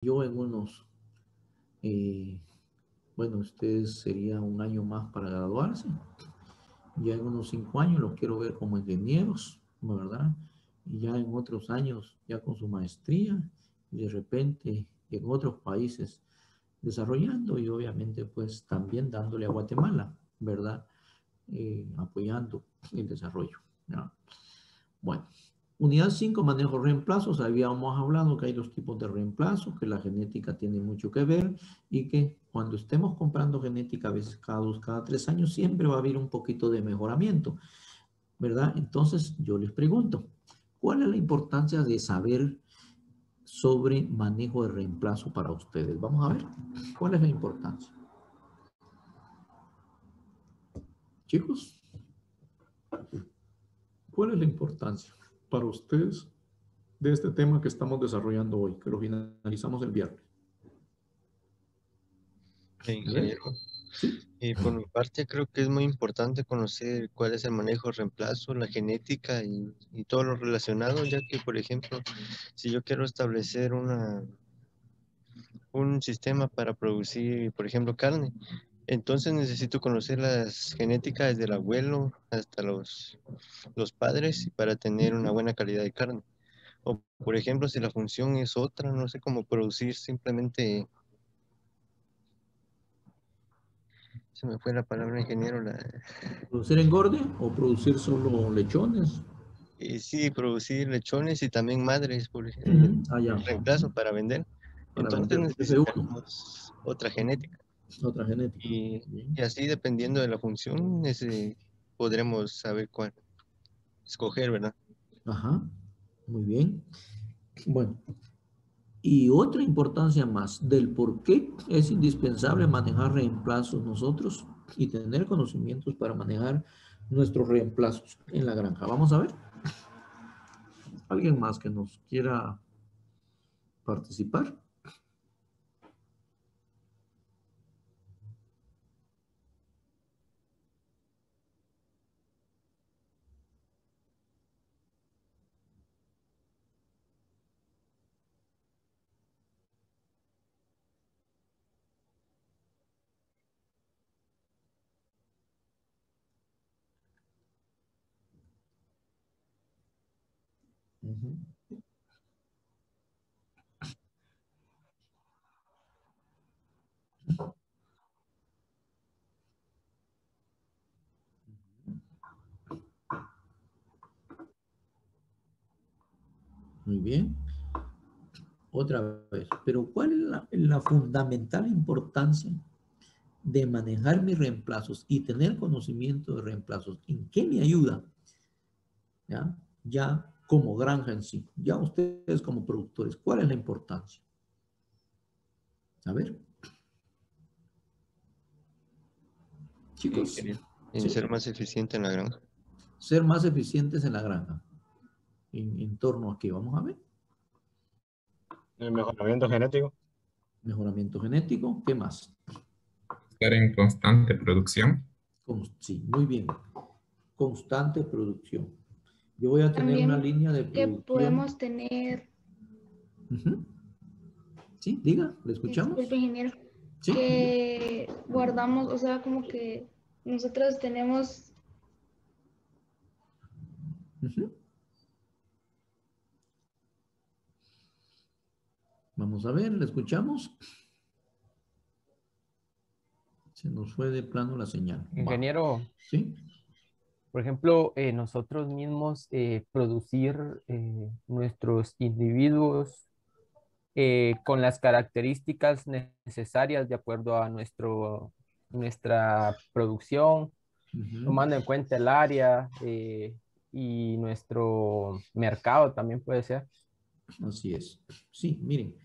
yo en unos, bueno, ustedes sería un año más para graduarse. Ya en unos 5 años los quiero ver como ingenieros, ¿verdad? Y ya en otros años, ya con su maestría, y de repente en otros países desarrollando y obviamente pues también dándole a Guatemala, ¿verdad? Apoyando el desarrollo, ¿no? Bueno, unidad 5, manejo reemplazos. Habíamos hablado que hay dos tipos de reemplazos, que la genética tiene mucho que ver y que cuando estemos comprando genética, a veces cada 2, cada 3 años, siempre va a haber un poquito de mejoramiento, ¿verdad? Entonces yo les pregunto, ¿cuál es la importancia de saber sobre manejo de reemplazo para ustedes? Vamos a ver, ¿cuál es la importancia? Chicos, ¿cuál es la importancia para ustedes de este tema que estamos desarrollando hoy, que lo finalizamos el viernes? A ver, Ingeniero, ¿sí? y por mi parte creo que es muy importante conocer cuál es el manejo de reemplazo, la genética y todo lo relacionado, ya que, por ejemplo, si yo quiero establecer un sistema para producir, por ejemplo, carne, entonces necesito conocer las genéticas desde el abuelo hasta los padres para tener una buena calidad de carne. O, por ejemplo, si la función es otra, no sé cómo producir simplemente, se me fue la palabra ingeniero, ¿Producir engorde o producir solo lechones? sí, producir lechones y también madres por Allá, reemplazo para vender. para Entonces vender F1, necesitamos otra genética otra genética. y, Bien. y así dependiendo de la función podremos saber cuál escoger, ¿verdad? Ajá, muy bien. Bueno, y otra importancia más del por qué es indispensable manejar reemplazos nosotros y tener conocimientos para manejar nuestros reemplazos en la granja. Vamos a ver, ¿alguien más que nos quiera participar? Ujú. Muy bien, otra vez. Pero ¿cuál es la fundamental importancia de manejar mis reemplazos y tener conocimiento de reemplazos? ¿En qué me ayuda? ¿Ya? Ya como granja en sí, ya ustedes como productores, ¿cuál es la importancia? A ver, chicos, Ingeniero, en ¿sí? ser más eficiente en la granja. Ser más eficientes en la granja. En torno a qué? Vamos a ver. El mejoramiento genético. Mejoramiento genético, ¿qué más? Estar en constante producción. Sí, muy bien. Constante producción. Yo voy a tener una También línea de que producción. podemos tener, Ujú. Sí, diga, ¿le disculpe escuchamos? ingeniero, Sí, diga. que guardamos, o sea, como que nosotros tenemos, Ujú. Vamos a ver, ¿le escuchamos? Se nos fue de plano la señal. Va. Ingeniero, ¿Sí? por ejemplo, nosotros mismos producir nuestros individuos con las características necesarias de acuerdo a nuestra producción, Ujú. tomando en cuenta el área y nuestro mercado también puede ser. Así es. Sí, miren,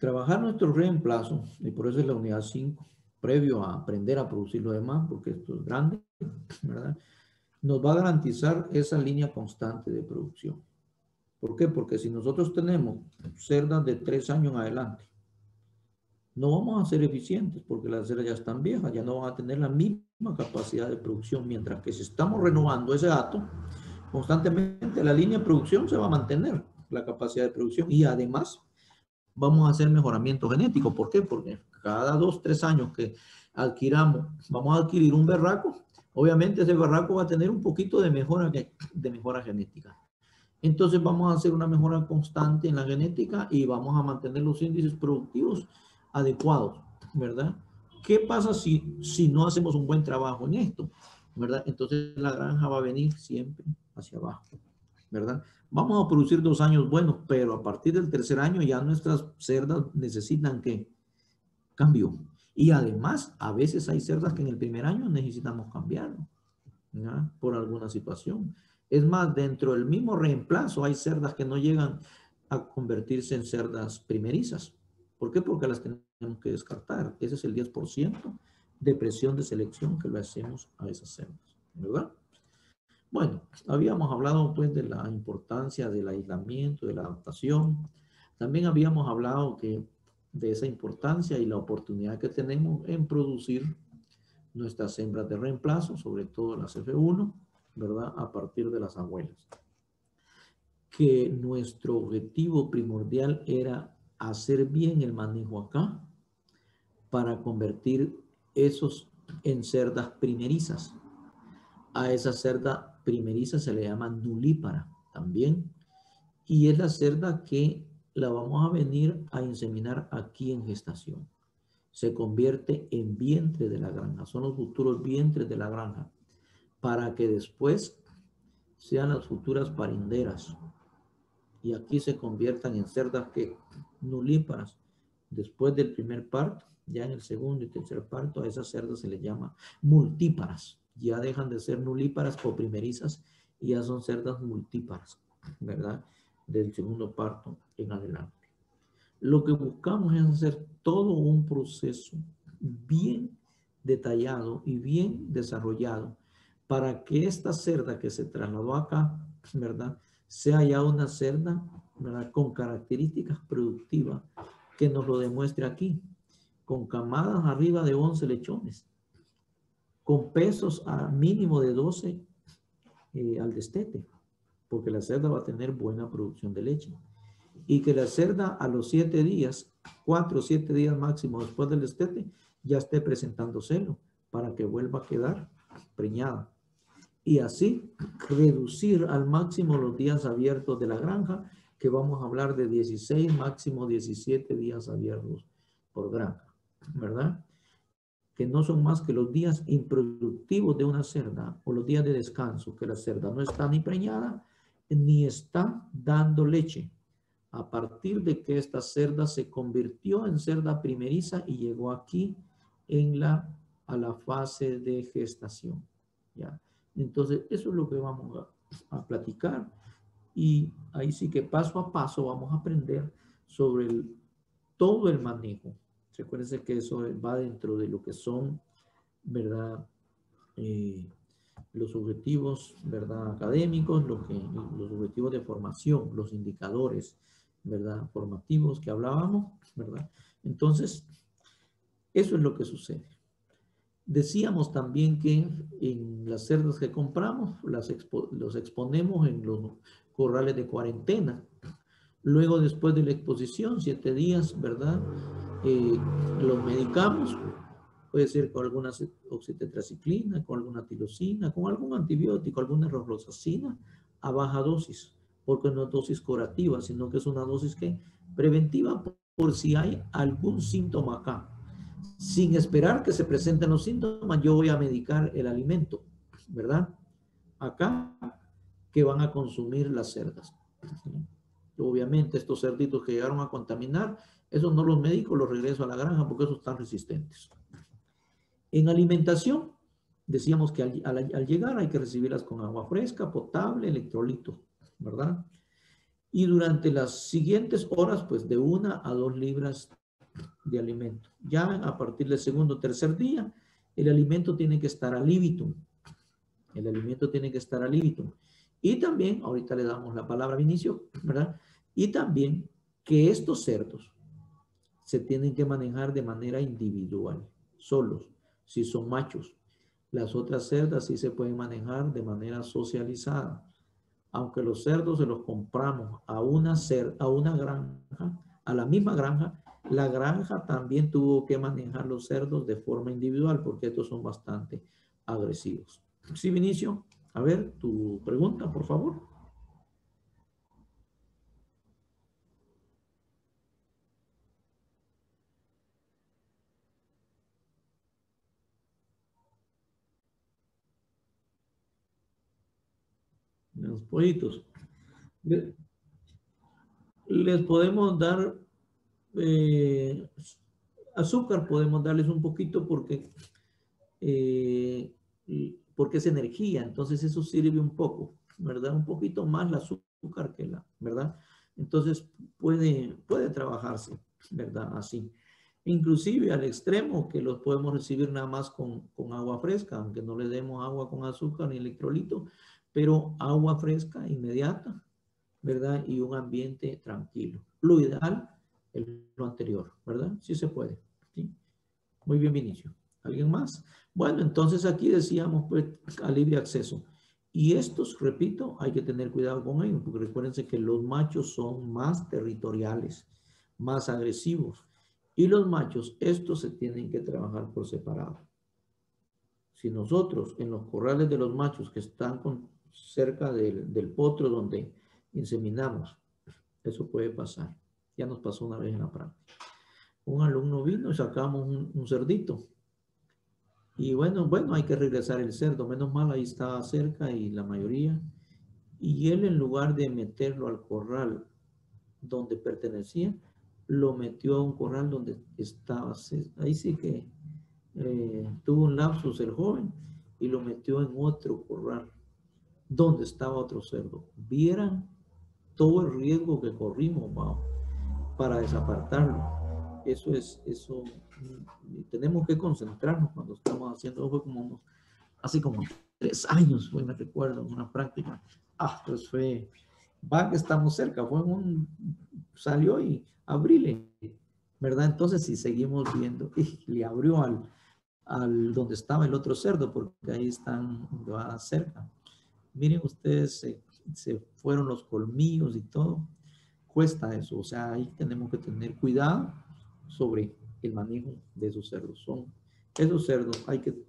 trabajar nuestro reemplazo, y por eso es la unidad 5 previo a aprender a producir lo demás, porque esto es grande, ¿verdad? Nos va a garantizar esa línea constante de producción. ¿Por qué? Porque si nosotros tenemos cerdas de 3 años en adelante, no vamos a ser eficientes porque las cerdas ya están viejas, ya no van a tener la misma capacidad de producción, mientras que si estamos renovando ese dato, constantemente la línea de producción se va a mantener, la capacidad de producción, y además vamos a hacer mejoramiento genético. ¿Por qué? Porque cada 2, 3 años que adquiramos, vamos a adquirir un berraco, obviamente ese berraco va a tener un poquito de mejora genética. Entonces vamos a hacer una mejora constante en la genética y vamos a mantener los índices productivos adecuados, ¿verdad? ¿Qué pasa si no hacemos un buen trabajo en esto? ¿Verdad? Entonces la granja va a venir siempre hacia abajo, ¿verdad? Vamos a producir 2 años buenos, pero a partir del 3er año ya nuestras cerdas necesitan ¿qué? Cambio. Y además, a veces hay cerdas que en el 1er año necesitamos cambiarlo, ¿ya? Por alguna situación. Es más, dentro del mismo reemplazo hay cerdas que no llegan a convertirse en cerdas primerizas. ¿Por qué? Porque las tenemos que descartar. Ese es el 10% de presión de selección que le hacemos a esas cerdas, ¿verdad? Bueno, habíamos hablado pues de la importancia del aislamiento, de la adaptación. También habíamos hablado de esa importancia y la oportunidad que tenemos en producir nuestras hembras de reemplazo, sobre todo las F1, ¿verdad? A partir de las abuelas. Que nuestro objetivo primordial era hacer bien el manejo acá para convertir esos en cerdas primerizas. A esa cerda primeriza se le llama nulípara también. Y es la cerda que la vamos a venir a inseminar aquí en gestación. Se convierte en vientre de la granja. Son los futuros vientres de la granja. Para que después sean las futuras parinderas. Y aquí se conviertan en cerdas que nulíparas. Después del primer parto, ya en el segundo y tercer parto, a esas cerdas se les llama multíparas. Ya dejan de ser nulíparas o primerizas y ya son cerdas multíparas, ¿verdad? Del segundo parto en adelante. Lo que buscamos es hacer todo un proceso bien detallado y bien desarrollado para que esta cerda que se trasladó acá, ¿verdad? Sea ya una cerda, ¿verdad? Con características productivas que nos lo demuestre aquí, con camadas arriba de 11 lechones, con pesos a mínimo de 12 al destete, porque la cerda va a tener buena producción de leche. Y que la cerda a los 7 días, 4 o 7 días máximo después del destete, ya esté presentando celo para que vuelva a quedar preñada. Y así reducir al máximo los días abiertos de la granja, que vamos a hablar de 16, máximo 17 días abiertos por granja, ¿verdad? Que no son más que los días improductivos de una cerda o los días de descanso, que la cerda no está ni preñada ni está dando leche. A partir de que esta cerda se convirtió en cerda primeriza y llegó aquí a la fase de gestación, ¿ya? Entonces, eso es lo que vamos a platicar y ahí sí que paso a paso vamos a aprender sobre todo el manejo. Recuérdense que eso va dentro de lo que son, ¿verdad? Los objetivos, ¿verdad? Académicos, los objetivos de formación, los indicadores, ¿verdad? Formativos que hablábamos, ¿verdad? Entonces, eso es lo que sucede. Decíamos también que en las cerdas que compramos, los exponemos en los corrales de cuarentena. Luego, después de la exposición, 7 días, ¿verdad? Los medicamos. Puede ser con alguna oxitetraciclina, con alguna tirosina, con algún antibiótico, alguna rofloxacina a baja dosis, porque no es dosis curativa, sino que es una dosis que preventiva por si hay algún síntoma acá. Sin esperar que se presenten los síntomas, yo voy a medicar el alimento, ¿verdad? Acá que van a consumir las cerdas. Obviamente estos cerditos que llegaron a contaminar, esos no los medico, los regreso a la granja porque esos están resistentes. En alimentación, decíamos que al llegar hay que recibirlas con agua fresca, potable, electrolitos, ¿verdad? Y durante las siguientes horas, pues de 1 a 2 libras de alimento. Ya a partir del segundo o tercer día, el alimento tiene que estar al libitum. El alimento tiene que estar al libitum. Y también, ahorita le damos la palabra al inicio, ¿verdad? Y también que estos cerdos se tienen que manejar de manera individual, solos, si son machos. Las otras cerdas sí se pueden manejar de manera socializada. Aunque los cerdos se los compramos a una granja, a la misma granja, la granja también tuvo que manejar los cerdos de forma individual porque estos son bastante agresivos. Sí, Vinicio, a ver, tu pregunta, por favor. Los pollitos. Les podemos dar azúcar, podemos darles un poquito eh, porque es energía, entonces eso sirve un poco, ¿verdad? Un poquito más el azúcar que la, ¿verdad? Entonces puede trabajarse, ¿verdad? Así. Inclusive al extremo que los podemos recibir nada más con agua fresca, aunque no le demos agua con azúcar ni electrolito, pero agua fresca inmediata, ¿verdad? Y un ambiente tranquilo. Lo ideal es lo anterior, ¿verdad? Sí se puede. ¿Sí? Muy bien, Vinicio. ¿Alguien más? Bueno, entonces aquí decíamos pues a libre acceso. Y estos, repito, hay que tener cuidado con ellos, porque recuérdense que los machos son más territoriales, más agresivos. Y los machos, estos se tienen que trabajar por separado. Si nosotros en los corrales de los machos que están cerca del potro donde inseminamos, eso puede pasar. Ya nos pasó una vez en la práctica. Un alumno vino y sacamos un cerdito. Y bueno, hay que regresar el cerdo. Menos mal ahí estaba cerca y la mayoría. Y él en lugar de meterlo al corral donde pertenecía, lo metió a un corral donde estaba. Ahí sí que tuvo un lapsus el joven y lo metió en otro corral donde estaba otro cerdo. Vieran todo el riesgo que corrimos, wow, para desapartarlo. Eso, tenemos que concentrarnos cuando estamos haciendo, fue como hace como 3 años, hoy me recuerdo, en una práctica, pues fue, va que estamos cerca, salió y abrile, ¿verdad? Entonces si seguimos viendo, le abrió al donde estaba el otro cerdo, porque ahí están, va cerca. Miren ustedes, se fueron los colmillos y todo, cuesta eso, o sea, ahí tenemos que tener cuidado sobre el manejo de esos cerdos. Esos cerdos hay que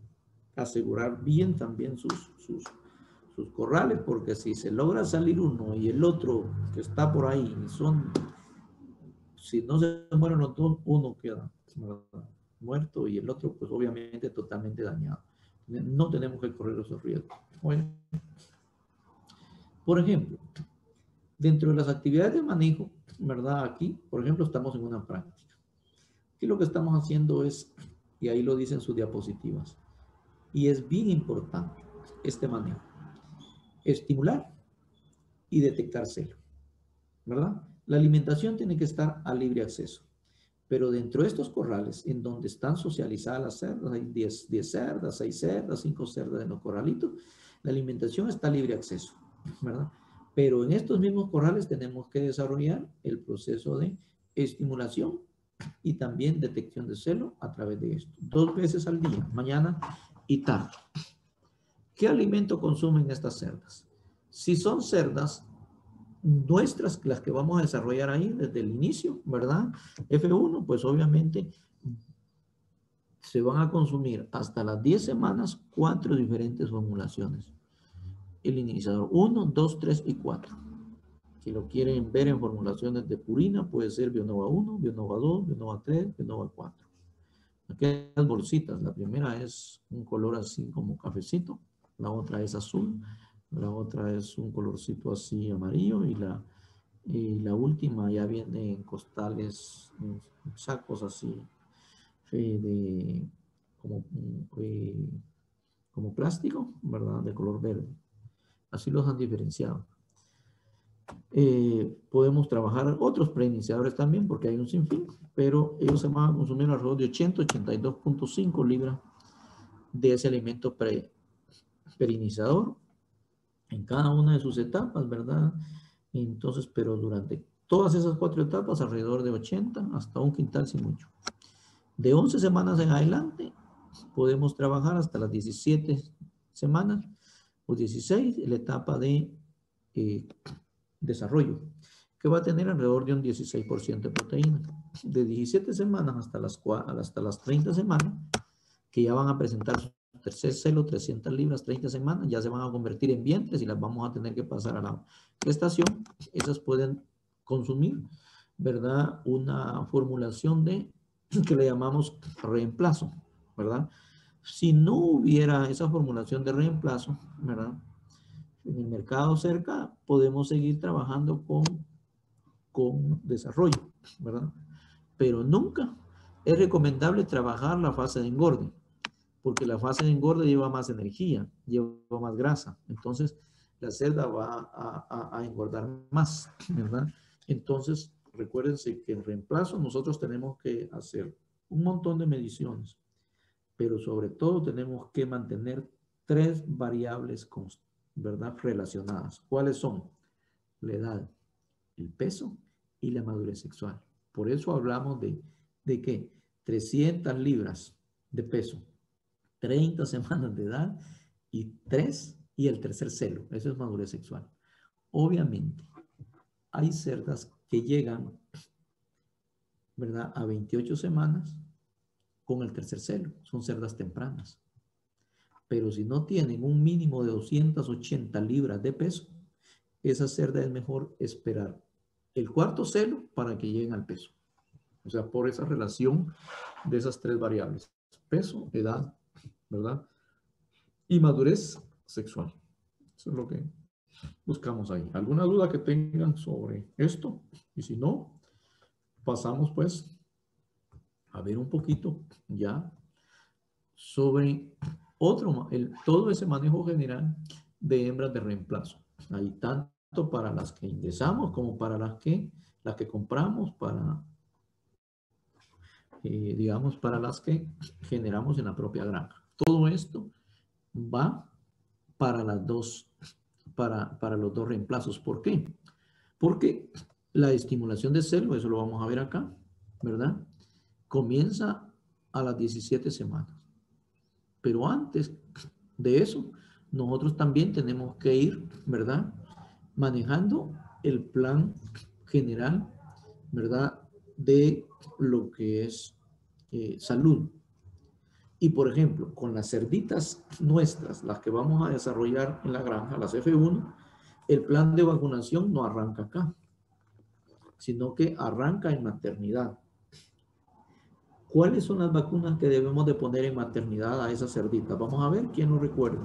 asegurar bien también sus corrales, porque si se logra salir uno y el otro que está por ahí, si no se mueren los dos, uno queda muerto y el otro pues obviamente totalmente dañado. No tenemos que correr esos riesgos. Bueno, por ejemplo, dentro de las actividades de manejo, ¿verdad? Aquí, por ejemplo, estamos en una práctica. Aquí lo que estamos haciendo es, y ahí lo dicen sus diapositivas, y es bien importante este manejo, estimular y detectar celo, ¿verdad? La alimentación tiene que estar a libre acceso, pero dentro de estos corrales, en donde están socializadas las cerdas, hay 10 cerdas, 6 cerdas, 5 cerdas en los corralitos, la alimentación está a libre acceso, ¿verdad? Pero en estos mismos corrales tenemos que desarrollar el proceso de estimulación y también detección de celo a través de esto. 2 veces al día, mañana y tarde. ¿Qué alimento consumen estas cerdas? Si son cerdas nuestras, las que vamos a desarrollar ahí desde el inicio, ¿verdad? F1, pues obviamente se van a consumir hasta las 10 semanas 4 diferentes formulaciones. El iniciador 1, 2, 3 y 4. Si lo quieren ver en formulaciones de purina, puede ser Bionova 1, Bionova 2, Bionova 3, Bionova 4. Aquí hay las bolsitas. La primera es un color así como cafecito. La otra es azul. La otra es un colorcito así amarillo. Y la última ya viene en costales, en sacos así como plástico, ¿verdad? De color verde. Así los han diferenciado. Podemos trabajar otros preiniciadores también porque hay un sinfín, pero ellos se van a consumir alrededor de 82.5 libras de ese alimento preiniciador en cada una de sus etapas, ¿verdad? Entonces, pero durante todas esas 4 etapas, alrededor de 80 hasta un quintal sin mucho. De 11 semanas en adelante, podemos trabajar hasta las 17 semanas o 16, la etapa de desarrollo. que va a tener alrededor de un 16% de proteína. De 17 semanas hasta las 30 semanas, que ya van a presentar su tercer celo, 300 libras, 30 semanas, ya se van a convertir en vientres y las vamos a tener que pasar a la gestación. Esas pueden consumir, ¿verdad? Una formulación que le llamamos reemplazo, ¿verdad? Si no hubiera esa formulación de reemplazo, ¿verdad? En el mercado cerca podemos seguir trabajando con desarrollo, ¿verdad? Pero nunca es recomendable trabajar la fase de engorde, porque la fase de engorde lleva más energía, lleva más grasa. Entonces, la cerda va a engordar más, ¿verdad? Entonces, recuérdense que en reemplazo nosotros tenemos que hacer un montón de mediciones, pero sobre todo tenemos que mantener 3 variables, ¿verdad? Relacionadas. ¿Cuáles son? La edad, el peso y la madurez sexual. Por eso hablamos ¿de qué? 300 libras de peso, 30 semanas de edad y el tercer celo. Eso es madurez sexual. Obviamente, hay cerdas que llegan, ¿verdad?, a 28 semanas con el tercer celo. Son cerdas tempranas. Pero si no tienen un mínimo de 280 libras de peso, esa cerda es mejor esperar el cuarto celo para que lleguen al peso. O sea, por esa relación de esas 3 variables. Peso, edad, ¿verdad? Y madurez sexual. Eso es lo que buscamos ahí. ¿Alguna duda que tengan sobre esto? Y si no, pasamos pues a ver un poquito ya sobre todo ese manejo general de hembras de reemplazo. Hay tanto para las que ingresamos como para las que compramos, digamos, para las que generamos en la propia granja. Todo esto va para los dos reemplazos. ¿Por qué? Porque la estimulación de celo, eso lo vamos a ver acá, ¿verdad? Comienza a las 17 semanas. Pero antes de eso, nosotros también tenemos que ir, ¿verdad?, manejando el plan general, ¿verdad?, de lo que es salud. Y por ejemplo, con las cerditas nuestras, las que vamos a desarrollar en la granja, las F1, el plan de vacunación no arranca acá, sino que arranca en maternidad. ¿Cuáles son las vacunas que debemos de poner en maternidad a esas cerditas? Vamos a ver quién nos recuerda.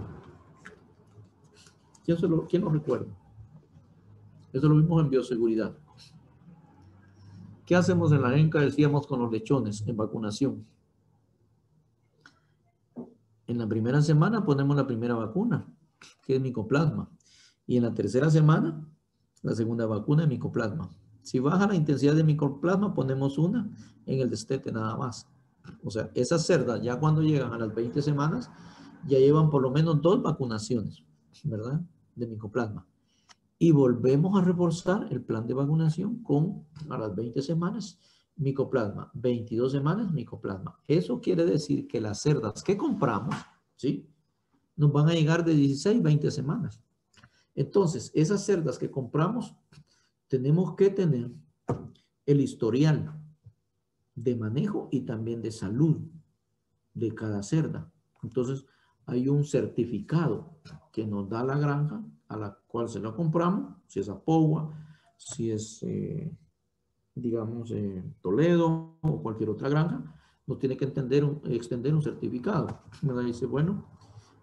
¿Quién nos recuerda? Eso lo vimos en bioseguridad. ¿Qué hacemos en la ENCA? Decíamos con los lechones en vacunación. En la primera semana ponemos la primera vacuna, que es micoplasma. Y en la tercera semana, la segunda vacuna es micoplasma. Si baja la intensidad de micoplasma, ponemos una en el destete nada más. O sea, esas cerdas ya cuando llegan a las 20 semanas, ya llevan por lo menos 2 vacunaciones, ¿verdad?, de micoplasma. Y volvemos a reforzar el plan de vacunación con, a las 20 semanas, micoplasma. 22 semanas, micoplasma. Eso quiere decir que las cerdas que compramos, ¿sí?, nos van a llegar de 16 a 20 semanas. Entonces, esas cerdas que compramos, tenemos que tener el historial de manejo y también de salud de cada cerda. Entonces, hay un certificado que nos da la granja a la cual se la compramos, si es Apoua, si es, digamos, Toledo o cualquier otra granja, nos tiene que extender un certificado. Me dice, bueno,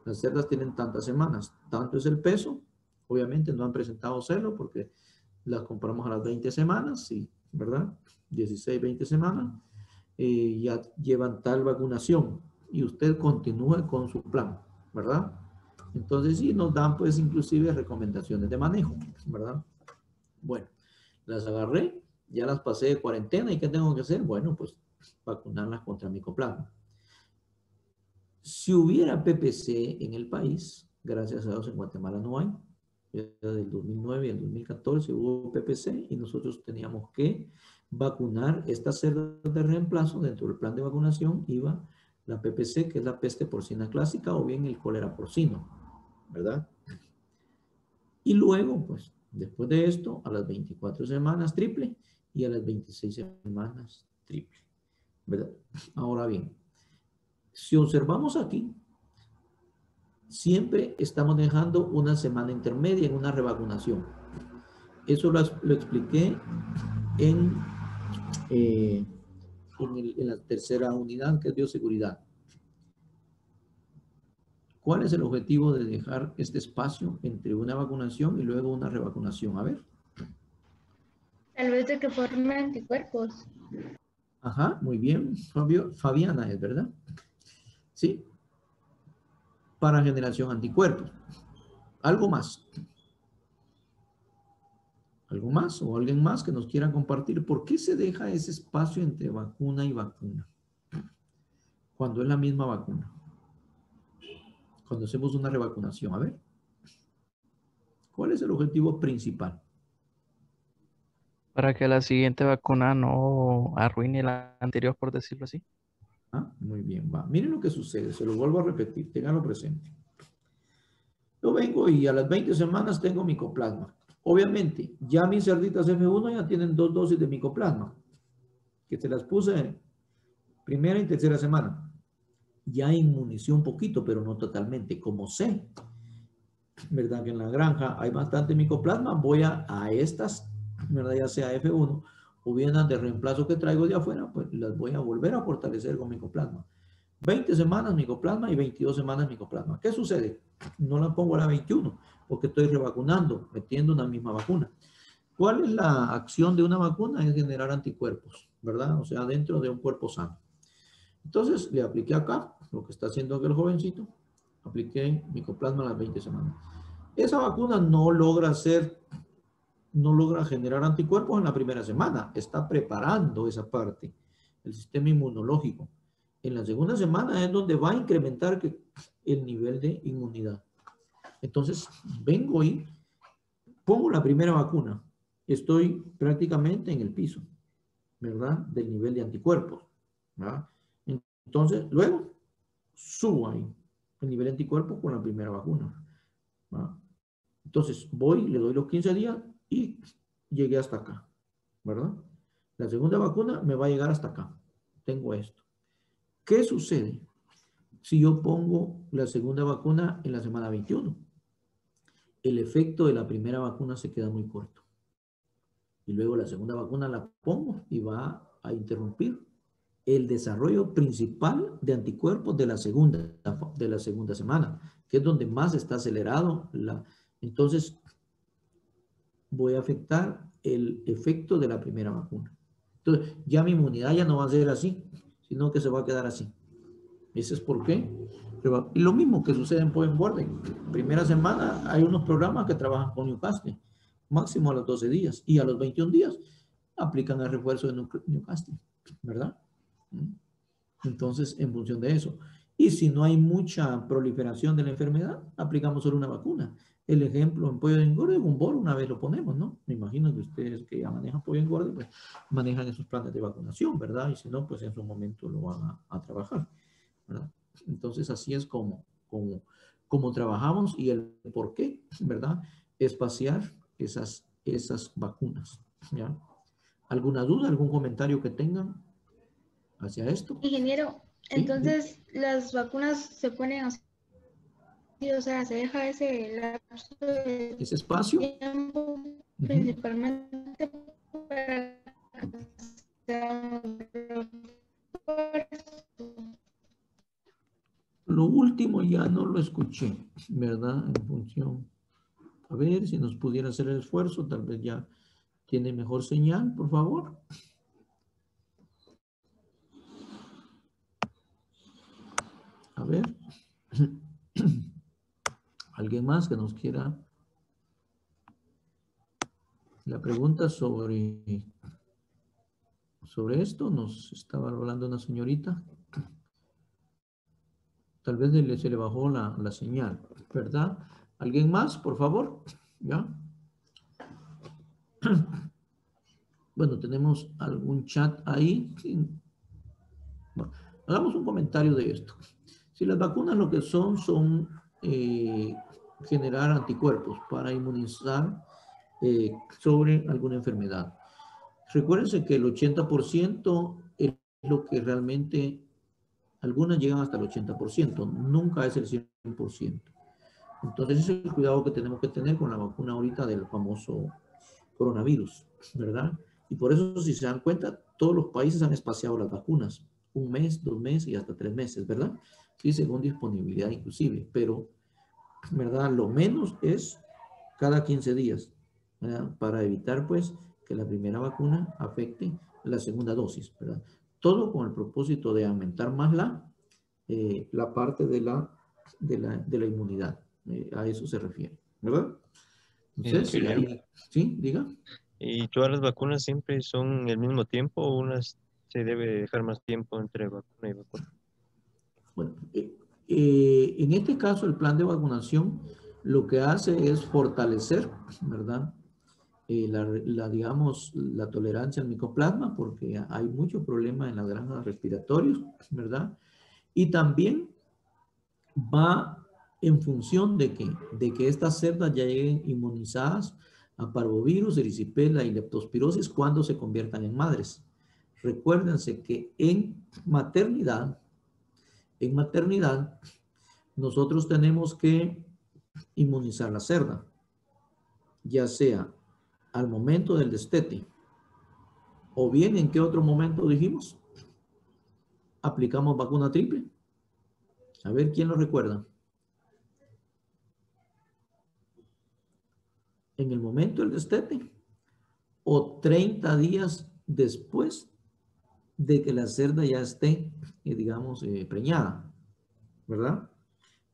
las cerdas tienen tantas semanas, tanto es el peso, obviamente no han presentado celo porque las compramos a las 20 semanas, sí, ¿verdad? 16, 20 semanas, ya llevan tal vacunación y usted continúa con su plan, ¿verdad? Entonces sí nos dan pues inclusive recomendaciones de manejo, ¿verdad? Bueno, las agarré, ya las pasé de cuarentena y ¿qué tengo que hacer? Bueno, pues vacunarlas contra micoplasma. Si hubiera PPC en el país, gracias a Dios en Guatemala no hay, del 2009 al 2014 hubo PPC y nosotros teníamos que vacunar estas cerdas de reemplazo. Dentro del plan de vacunación iba la PPC, que es la peste porcina clásica, o bien el cólera porcino, ¿verdad? Y luego, pues, Después de esto, a las 24 semanas triple y a las 26 semanas triple, ¿verdad? Ahora bien, si observamos aquí, siempre estamos dejando una semana intermedia en una revacunación. Eso lo expliqué en la tercera unidad, que es bioseguridad. ¿Cuál es el objetivo de dejar este espacio entre una vacunación y luego una revacunación? A ver. Tal vez de que formen anticuerpos. Ajá, muy bien, Fabiana, ¿es verdad? Sí. Para generación anticuerpos. ¿Algo más? ¿Algo más o alguien más que nos quiera compartir? ¿Por qué se deja ese espacio entre vacuna y vacuna? Cuando es la misma vacuna. Cuando hacemos una revacunación. A ver. ¿Cuál es el objetivo principal? Para que la siguiente vacuna no arruine la anterior, por decirlo así. Ah, muy bien, va. Miren lo que sucede, se lo vuelvo a repetir, ténganlo presente. Yo vengo y a las 20 semanas tengo micoplasma. Obviamente, ya mis cerditas F1 ya tienen 2 dosis de micoplasma, que te las puse primera y tercera semana. Ya inmunicé un poquito, pero no totalmente. Como sé, ¿verdad? Que en la granja hay bastante micoplasma, voy a estas, ¿verdad? Ya sea F1 o bien las de reemplazo que traigo de afuera, pues las voy a volver a fortalecer con micoplasma. 20 semanas micoplasma y 22 semanas micoplasma. ¿Qué sucede? No la pongo a la 21 porque estoy revacunando, metiendo una misma vacuna. ¿Cuál es la acción de una vacuna? Es generar anticuerpos, ¿verdad? O sea, dentro de un cuerpo sano. Entonces, le apliqué acá, lo que está haciendo aquel jovencito, apliqué micoplasma a las 20 semanas. Esa vacuna no logra generar anticuerpos en la primera semana, está preparando esa parte, el sistema inmunológico. En la segunda semana es donde va a incrementar el nivel de inmunidad. Entonces, vengo y pongo la primera vacuna. Estoy prácticamente en el piso, ¿verdad? Del nivel de anticuerpos, ¿verdad? Entonces, luego, subo ahí el nivel de anticuerpos con la primera vacuna, ¿verdad? Entonces, voy, le doy los 15 días y llegué hasta acá, ¿verdad? La segunda vacuna me va a llegar hasta acá. Tengo esto. ¿Qué sucede si yo pongo la segunda vacuna en la semana 21? El efecto de la primera vacuna se queda muy corto. Y luego la segunda vacuna la pongo y va a interrumpir el desarrollo principal de anticuerpos de la segunda semana, que es donde más está acelerado. Entonces, voy a afectar el efecto de la primera vacuna. Entonces, ya mi inmunidad ya no va a ser así, sino que se va a quedar así. Ese es por qué. Y lo mismo que sucede en Point Boarding. Primera semana hay unos programas que trabajan con Newcastle, máximo a los 12 días, y a los 21 días aplican el refuerzo de Newcastle, ¿verdad? Entonces, en función de eso. Y si no hay mucha proliferación de la enfermedad, aplicamos solo una vacuna. El ejemplo en pollo de engorde, Gumboro, una vez lo ponemos, ¿no? Me imagino que ustedes que ya manejan pollo de engorde, pues manejan esos planes de vacunación, ¿verdad? Y si no, pues en su momento lo van a trabajar, ¿verdad? Entonces, así es como trabajamos y el por qué, ¿verdad? Espaciar esas vacunas, ¿ya? ¿Alguna duda, algún comentario que tengan hacia esto? Ingeniero, Sí, entonces las vacunas se ponen así, o sea, se deja ese lapso de ese espacio. tiempo principalmente para que sean refuerzos. Lo último ya no lo escuché, ¿verdad? En función. A ver si nos pudiera hacer el esfuerzo, tal vez ya tiene mejor señal, por favor. A ver. ¿Alguien más que nos quiera? La pregunta sobre esto nos estaba hablando una señorita. Tal vez se le bajó la señal, ¿verdad? ¿Alguien más, por favor? ¿Ya? Bueno, tenemos algún chat ahí. Sí. Bueno, hagamos un comentario de esto. Si las vacunas lo que son generar anticuerpos para inmunizar sobre alguna enfermedad. Recuérdense que el 80% es lo que realmente, algunas llegan hasta el 80%, nunca es el 100%. Entonces ese es el cuidado que tenemos que tener con la vacuna ahorita del famoso coronavirus, ¿verdad? Y por eso, si se dan cuenta, todos los países han espaciado las vacunas, 1 mes, 2 meses y hasta 3 meses, ¿verdad? Sí, según disponibilidad inclusive, pero, ¿verdad? Lo menos es cada 15 días, ¿verdad? Para evitar, pues, que la primera vacuna afecte la segunda dosis, ¿verdad? Todo con el propósito de aumentar más la parte de la inmunidad. A eso se refiere, ¿verdad? Entonces, sí, diga. ¿Y todas las vacunas siempre son el mismo tiempo o unas se debe dejar más tiempo entre vacuna y vacuna? Bueno, en este caso el plan de vacunación lo que hace es fortalecer, ¿verdad? Digamos, la tolerancia al micoplasma, porque hay mucho problema en las granjas respiratorias, ¿verdad? Y también va en función de que estas cerdas ya lleguen inmunizadas a parvovirus, erisipela y leptospirosis cuando se conviertan en madres. Recuérdense que en maternidad, nosotros tenemos que inmunizar la cerda, ya sea al momento del destete o bien en qué otro momento dijimos, aplicamos vacuna triple. A ver, ¿quién lo recuerda? En el momento del destete o 30 días después de que la cerda ya esté, digamos, preñada, ¿verdad?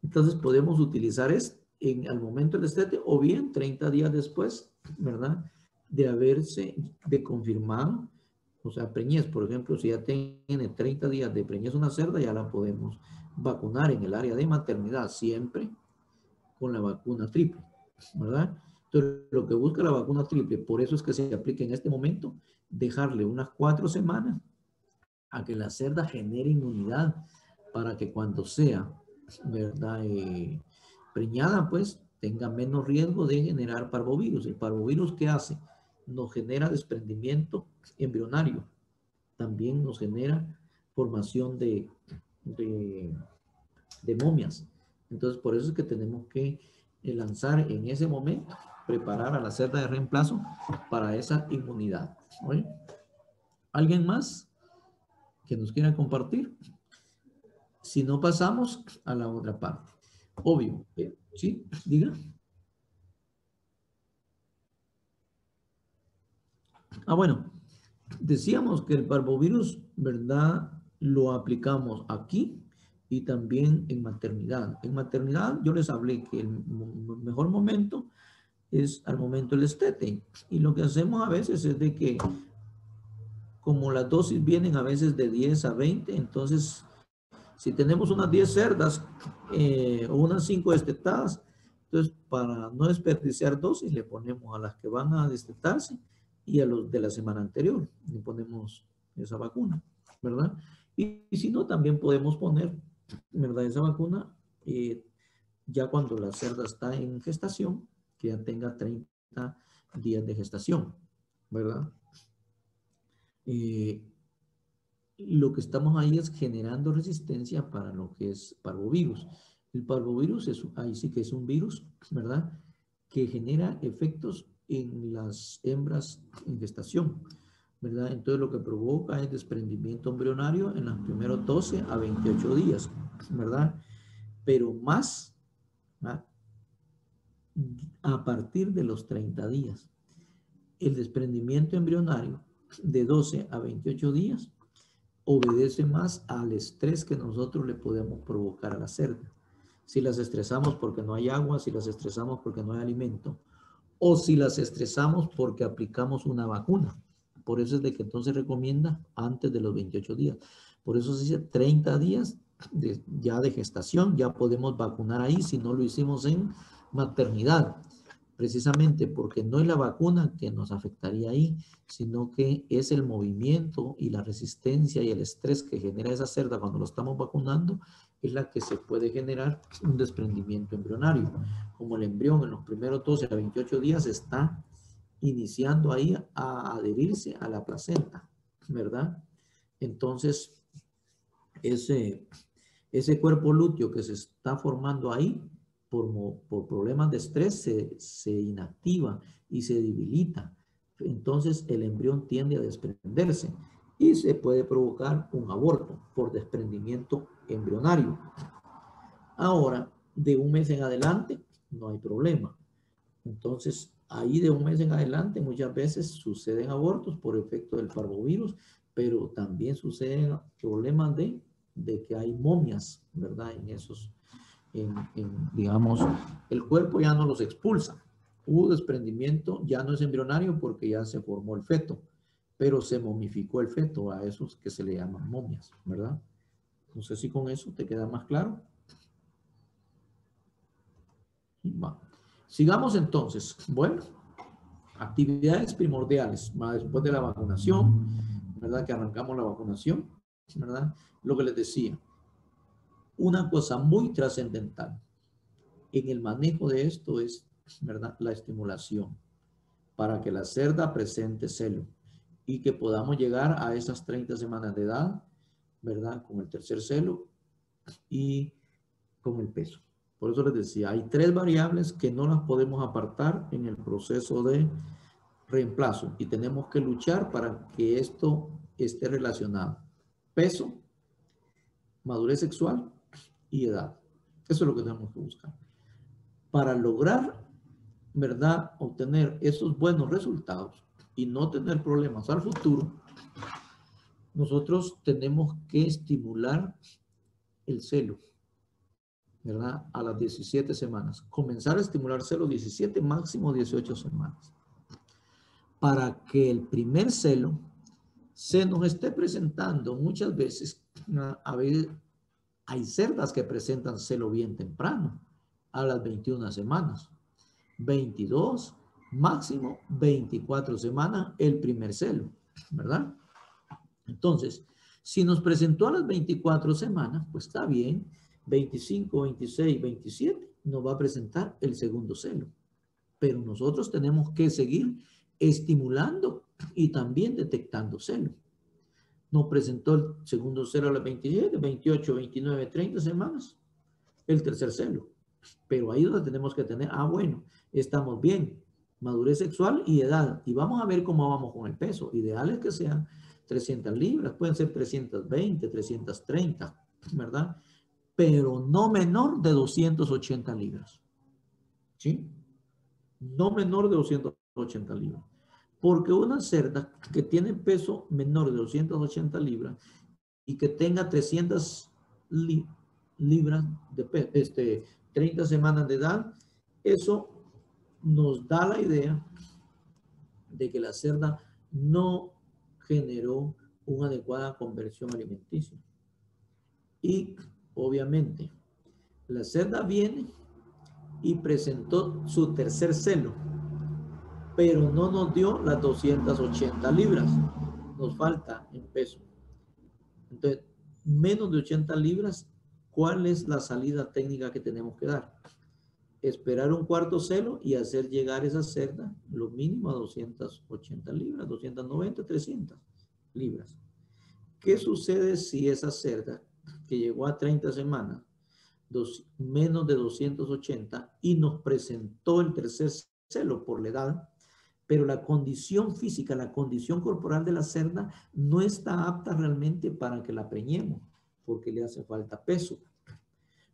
Entonces podemos utilizar al momento del destete o bien 30 días después, ¿verdad? De haberse confirmado, o sea, preñez, por ejemplo, si ya tiene 30 días de preñez una cerda, ya la podemos vacunar en el área de maternidad, siempre con la vacuna triple, ¿verdad? Entonces, lo que busca la vacuna triple, por eso es que se aplica en este momento, dejarle unas 4 semanas a que la cerda genere inmunidad para que cuando sea, ¿verdad? Preñada, pues, tenga menos riesgo de generar parvovirus. ¿El parvovirus qué hace? Nos genera desprendimiento embrionario. También nos genera formación de momias. Entonces, por eso es que tenemos que lanzar en ese momento, preparar a la cerda de reemplazo para esa inmunidad. ¿Oye? ¿Alguien más que nos quiera compartir? Si no, pasamos a la otra parte. Obvio. ¿Sí? Diga. Bueno. Decíamos que el parvovirus, ¿verdad? Lo aplicamos aquí y también en maternidad. En maternidad yo les hablé que el mejor momento es al momento del destete. Y lo que hacemos a veces es de que, como las dosis vienen a veces de 10 a 20, entonces si tenemos unas 10 cerdas o unas 5 destetadas, entonces para no desperdiciar dosis le ponemos a las que van a destetarse y a los de la semana anterior le ponemos esa vacuna, ¿verdad? Y si no, también podemos poner, ¿verdad? Esa vacuna ya cuando la cerda está en gestación, que ya tenga 30 días de gestación, ¿verdad? Lo que estamos ahí es generando resistencia para lo que es parvovirus. El parvovirus ahí sí que es un virus, ¿verdad? Que genera efectos en las hembras en gestación, ¿verdad? Entonces lo que provoca es desprendimiento embrionario en los primeros 12 a 28 días, ¿verdad? Pero más, ¿verdad? A partir de los 30 días. El desprendimiento embrionario de 12 a 28 días obedece más al estrés que nosotros le podemos provocar a la cerda. Si las estresamos porque no hay agua, si las estresamos porque no hay alimento, o si las estresamos porque aplicamos una vacuna. Por eso es de que entonces recomienda antes de los 28 días. Por eso se dice 30 días ya de gestación, ya podemos vacunar ahí si no lo hicimos en maternidad. Precisamente porque no es la vacuna que nos afectaría ahí, sino que es el movimiento y la resistencia y el estrés que genera esa cerda cuando lo estamos vacunando, es la que se puede generar un desprendimiento embrionario. Como el embrión en los primeros 12 a 28 días está iniciando ahí a adherirse a la placenta, ¿verdad? Entonces, ese cuerpo lúteo que se está formando ahí por problemas de estrés se inactiva y se debilita. Entonces el embrión tiende a desprenderse y se puede provocar un aborto por desprendimiento embrionario. Ahora, de un mes en adelante no hay problema. Entonces, ahí de un mes en adelante muchas veces suceden abortos por efecto del parvovirus, pero también suceden problemas de que hay momias, ¿verdad? En esos, digamos, el cuerpo ya no los expulsa. Hubo desprendimiento, ya no es embrionario porque ya se formó el feto, pero se momificó el feto, a esos que se le llaman momias, ¿verdad? No sé si con eso te queda más claro. Va. Sigamos entonces. Bueno, actividades primordiales, después de la vacunación, ¿verdad? Que arrancamos la vacunación, ¿verdad? Lo que les decía, una cosa muy trascendental en el manejo de esto es, ¿verdad? La estimulación para que la cerda presente celo y que podamos llegar a esas 30 semanas de edad, ¿verdad? Con el tercer celo y con el peso. Por eso les decía, hay 3 variables que no las podemos apartar en el proceso de reemplazo y tenemos que luchar para que esto esté relacionado. Peso, madurez sexual y edad. Eso es lo que tenemos que buscar. Para lograr, ¿verdad?, obtener esos buenos resultados y no tener problemas al futuro, nosotros tenemos que estimular el celo, ¿verdad?, a las 17 semanas. Comenzar a estimular celo 17, máximo 18 semanas. Para que el primer celo se nos esté presentando muchas veces. A veces hay cerdas que presentan celo bien temprano, a las 21 semanas, 22, máximo 24 semanas el primer celo, ¿verdad? Entonces, si nos presentó a las 24 semanas, pues está bien, 25, 26, 27, nos va a presentar el segundo celo. Pero nosotros tenemos que seguir estimulando y también detectando celo. Nos presentó el segundo celo a las 27, 28, 29, 30 semanas, el tercer celo. Pero ahí es donde tenemos que tener, bueno, estamos bien, madurez sexual y edad. Y vamos a ver cómo vamos con el peso. Ideal es que sean 300 libras, pueden ser 320, 330, ¿verdad? Pero no menor de 280 libras. ¿Sí? No menor de 280 libras. Porque una cerda que tiene peso menor de 280 libras y que tenga 300 libras de peso, 30 semanas de edad, eso nos da la idea de que la cerda no generó una adecuada conversión alimenticia. Y obviamente, la cerda viene y presentó su tercer celo, pero no nos dio las 280 libras. Nos falta en peso. Entonces, menos de 80 libras, ¿cuál es la salida técnica que tenemos que dar? Esperar un cuarto celo y hacer llegar esa cerda lo mínimo a 280 libras, 290, 300 libras. ¿Qué sucede si esa cerda que llegó a 30 semanas, menos de 280, y nos presentó el tercer celo por la edad, pero la condición física, la condición corporal de la cerda no está apta realmente para que la preñemos, porque le hace falta peso?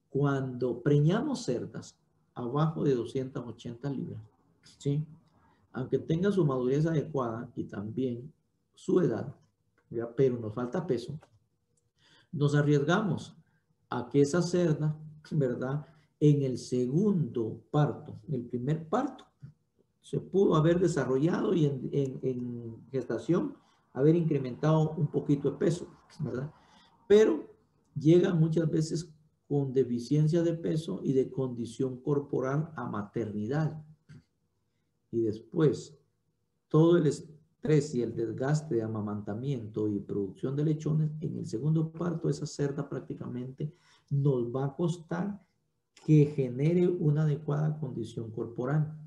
Cuando preñamos cerdas abajo de 280 libras, ¿sí?, aunque tenga su madurez adecuada y también su edad, ¿ya?, pero nos falta peso, nos arriesgamos a que esa cerda, ¿verdad?, en el segundo parto, el primer parto, se pudo haber desarrollado y en gestación haber incrementado un poquito de peso, ¿verdad? Pero llega muchas veces con deficiencia de peso y de condición corporal a maternidad. Y después, todo el estrés y el desgaste de amamantamiento y producción de lechones, en el segundo parto, esa cerda prácticamente nos va a costar que genere una adecuada condición corporal.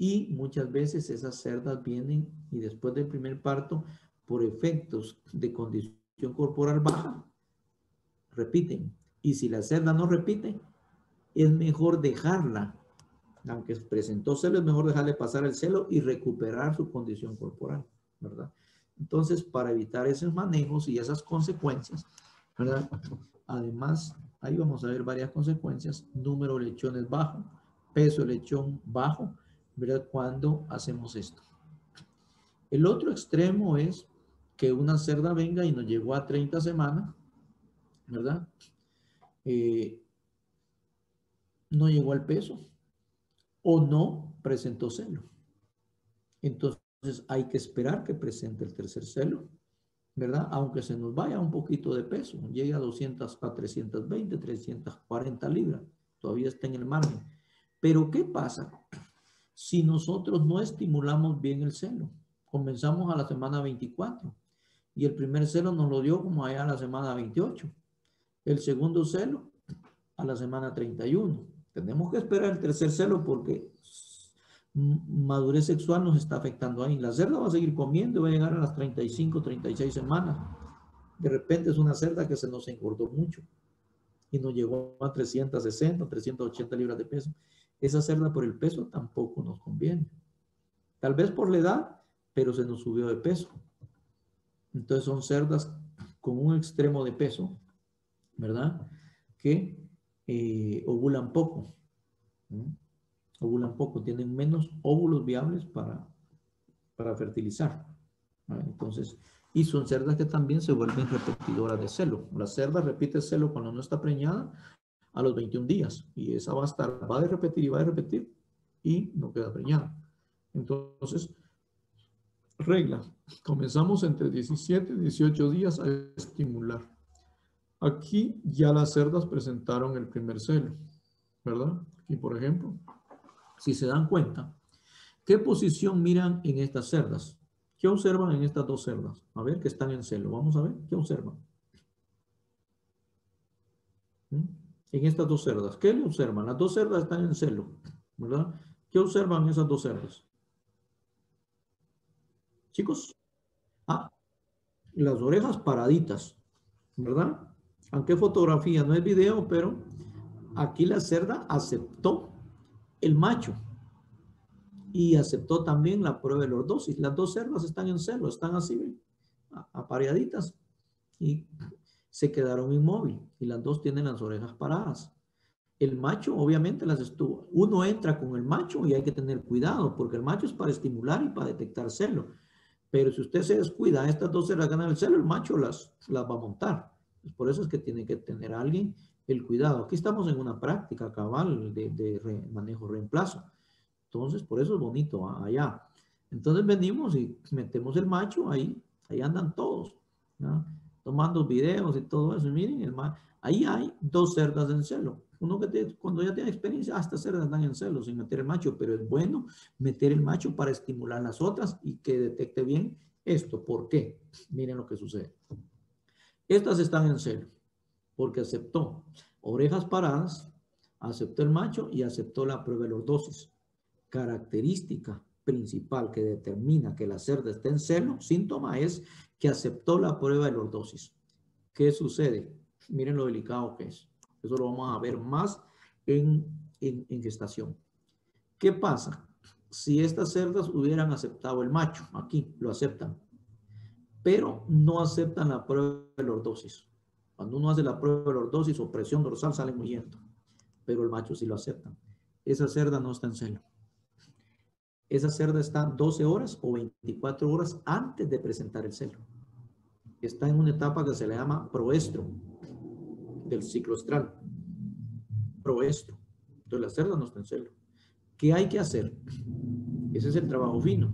Y muchas veces esas cerdas vienen y después del primer parto, por efectos de condición corporal baja, repiten. Y si la cerda no repite, es mejor dejarla. Aunque presentó celo, es mejor dejarle pasar el celo y recuperar su condición corporal, ¿verdad? Entonces, para evitar esos manejos y esas consecuencias, ¿verdad? Además, ahí vamos a ver varias consecuencias. Número de lechones bajo, peso de lechón bajo, ¿verdad? Cuando hacemos esto. El otro extremo es que una cerda venga y nos llegó a 30 semanas, ¿verdad? No llegó al peso o no presentó celo. Entonces hay que esperar que presente el tercer celo, ¿verdad? Aunque se nos vaya un poquito de peso, llegue a 200, a 320, 340 libras, todavía está en el margen. Pero ¿qué pasa si nosotros no estimulamos bien el celo? Comenzamos a la semana 24 y el primer celo nos lo dio como allá a la semana 28. El segundo celo a la semana 31. Tenemos que esperar el tercer celo porque madurez sexual nos está afectando ahí. La cerda va a seguir comiendo y va a llegar a las 35, 36 semanas. De repente es una cerda que se nos engordó mucho y nos llegó a 360, 380 libras de peso. Esa cerda por el peso tampoco nos conviene. Tal vez por la edad, pero se nos subió de peso. Entonces son cerdas con un extremo de peso, ¿verdad? Que ovulan poco. Ovulan poco, tienen menos óvulos viables para fertilizar. ¿Vale? Entonces, y son cerdas que también se vuelven repetidoras de celo. La cerda repite celo cuando no está preñada a los 21 días y esa va a estar, va a repetir y va a repetir y no queda preñada. Entonces, regla, comenzamos entre 17 y 18 días a estimular. Aquí ya las cerdas presentaron el primer celo, ¿verdad? Aquí, por ejemplo, si se dan cuenta, ¿qué posición miran en estas cerdas? ¿Qué observan en estas dos cerdas? A ver, que están en celo. Vamos a ver, ¿qué observan? En estas dos cerdas, ¿qué le observan? Las dos cerdas están en celo, ¿verdad? ¿Qué observan esas dos cerdas? Chicos, las orejas paraditas, ¿verdad? Aunque fotografía no es video, pero aquí la cerda aceptó el macho y aceptó también la prueba de lordosis. Las dos cerdas están en celo, están así, apareaditas y se quedaron inmóviles y las dos tienen las orejas paradas. El macho obviamente las estuvo. Uno entra con el macho y hay que tener cuidado porque el macho es para estimular y para detectar celo. Pero si usted se descuida, estas dos cerdas ganan el celo, el macho las va a montar. Por eso es que tiene que tener alguien el cuidado. Aquí estamos en una práctica cabal de manejo reemplazo. Entonces, por eso es bonito allá. Entonces venimos y metemos el macho ahí andan todos, ¿no? Tomando videos y todo eso. Miren, ahí hay dos cerdas en celo. Uno que cuando ya tiene experiencia, estas cerdas están en celo sin meter el macho, pero es bueno meter el macho para estimular las otras y que detecte bien esto. ¿Por qué? Miren lo que sucede. Estas están en celo porque aceptó orejas paradas, aceptó el macho y aceptó la prueba de lordosis. Característica principal que determina que la cerda está en celo, síntoma es que aceptó la prueba de lordosis. ¿Qué sucede? Miren lo delicado que es. Eso lo vamos a ver más en gestación. ¿Qué pasa? Si estas cerdas hubieran aceptado el macho, aquí lo aceptan, pero no aceptan la prueba de lordosis. Cuando uno hace la prueba de lordosis o presión dorsal salen huyendo, pero el macho sí lo aceptan. Esa cerda no está en celo. Esa cerda está 12 horas o 24 horas antes de presentar el celo. Está en una etapa que se le llama proestro del ciclo estral. Proestro. Entonces la cerda no está en celo. ¿Qué hay que hacer? Ese es el trabajo fino.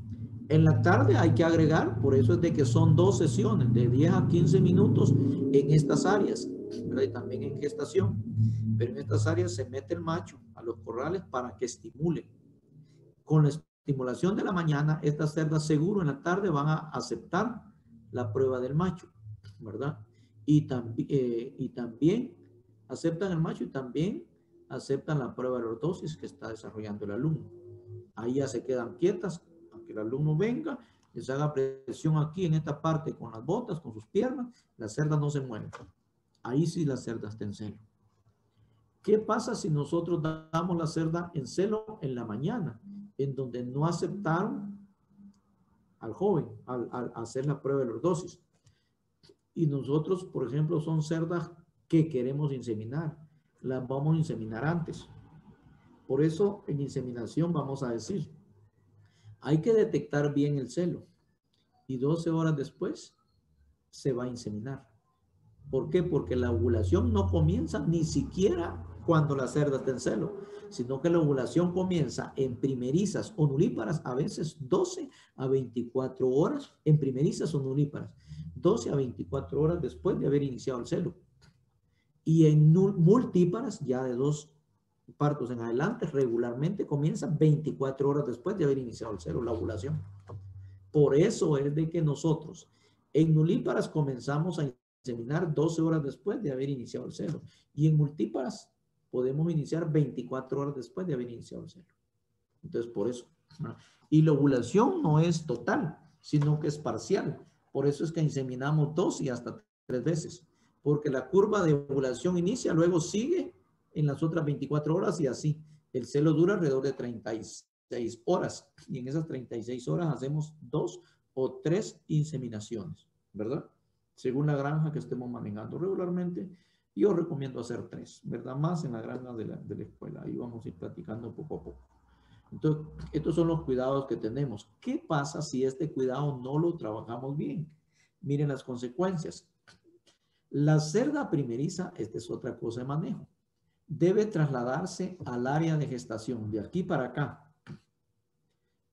En la tarde hay que agregar, por eso es de que son 2 sesiones de 10 a 15 minutos en estas áreas, ¿verdad? Y también en gestación. Pero en estas áreas se mete el macho a los corrales para que estimule. Con la estimulación de la mañana, estas cerdas seguro en la tarde van a aceptar la prueba del macho, ¿verdad? Y también aceptan el macho y también aceptan la prueba de lordosis que está desarrollando el alumno. Ahí ya se quedan quietas, para que el alumno venga, les haga presión aquí en esta parte con las botas, con sus piernas, la cerda no se mueve. Ahí sí la cerda está en celo. ¿Qué pasa si nosotros damos la cerda en celo en la mañana, en donde no aceptaron al joven al hacer la prueba de lordosis? Y nosotros, por ejemplo, son cerdas que queremos inseminar. Las vamos a inseminar antes. Por eso, en inseminación vamos a decir, hay que detectar bien el celo. Y 12 horas después se va a inseminar. ¿Por qué? Porque la ovulación no comienza ni siquiera cuando la cerda está en celo, sino que la ovulación comienza en primerizas o nulíparas, a veces 12 a 24 horas, en primerizas o nulíparas, 12 a 24 horas después de haber iniciado el celo. Y en multíparas, ya de 2 partos en adelante, regularmente comienza 24 horas después de haber iniciado el celo, la ovulación. Por eso es de que nosotros en nulíparas comenzamos a inseminar 12 horas después de haber iniciado el celo. Y en multíparas podemos iniciar 24 horas después de haber iniciado el celo. Entonces, por eso. Y la ovulación no es total, sino que es parcial. Por eso es que inseminamos 2 y hasta 3 veces. Porque la curva de ovulación inicia, luego sigue en las otras 24 horas y así. El celo dura alrededor de 36 horas. Y en esas 36 horas hacemos 2 o 3 inseminaciones, ¿verdad? Según la granja que estemos manejando regularmente, yo recomiendo hacer 3, ¿verdad? Más en la granja de la escuela. Ahí vamos a ir platicando poco a poco. Entonces, estos son los cuidados que tenemos. ¿Qué pasa si este cuidado no lo trabajamos bien? Miren las consecuencias. La cerda primeriza, esta es otra cosa de manejo, debe trasladarse al área de gestación, de aquí para acá.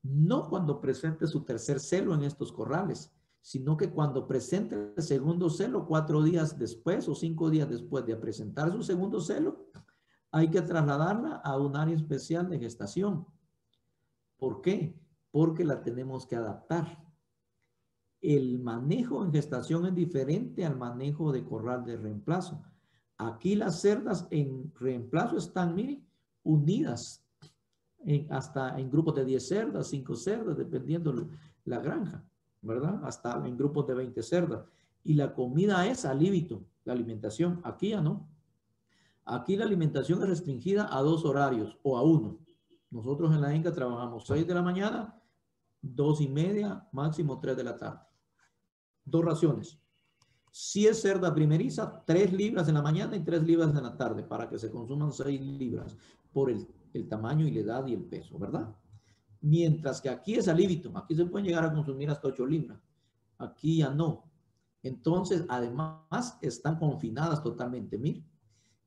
No cuando presente su tercer celo en estos corrales, sino que cuando presente el segundo celo 4 días después o 5 días después de presentar su segundo celo, hay que trasladarla a un área especial de gestación. ¿Por qué? Porque la tenemos que adaptar. El manejo en gestación es diferente al manejo de corral de reemplazo. Aquí las cerdas en reemplazo están, miren, unidas hasta en grupos de 10 cerdas, 5 cerdas, dependiendo la granja, ¿verdad? Hasta en grupos de 20 cerdas. Y la comida es al líbito, la alimentación. Aquí ya no. Aquí la alimentación es restringida a 2 horarios o a 1. Nosotros en la Inca trabajamos 6 de la mañana, 2:30, máximo 3 de la tarde. 2 raciones. Si es cerda primeriza, 3 libras en la mañana y 3 libras en la tarde, para que se consuman 6 libras por el tamaño y la edad y el peso, ¿verdad? Mientras que aquí es al líbito, aquí se pueden llegar a consumir hasta 8 libras. Aquí ya no. Entonces, además, están confinadas totalmente, miren.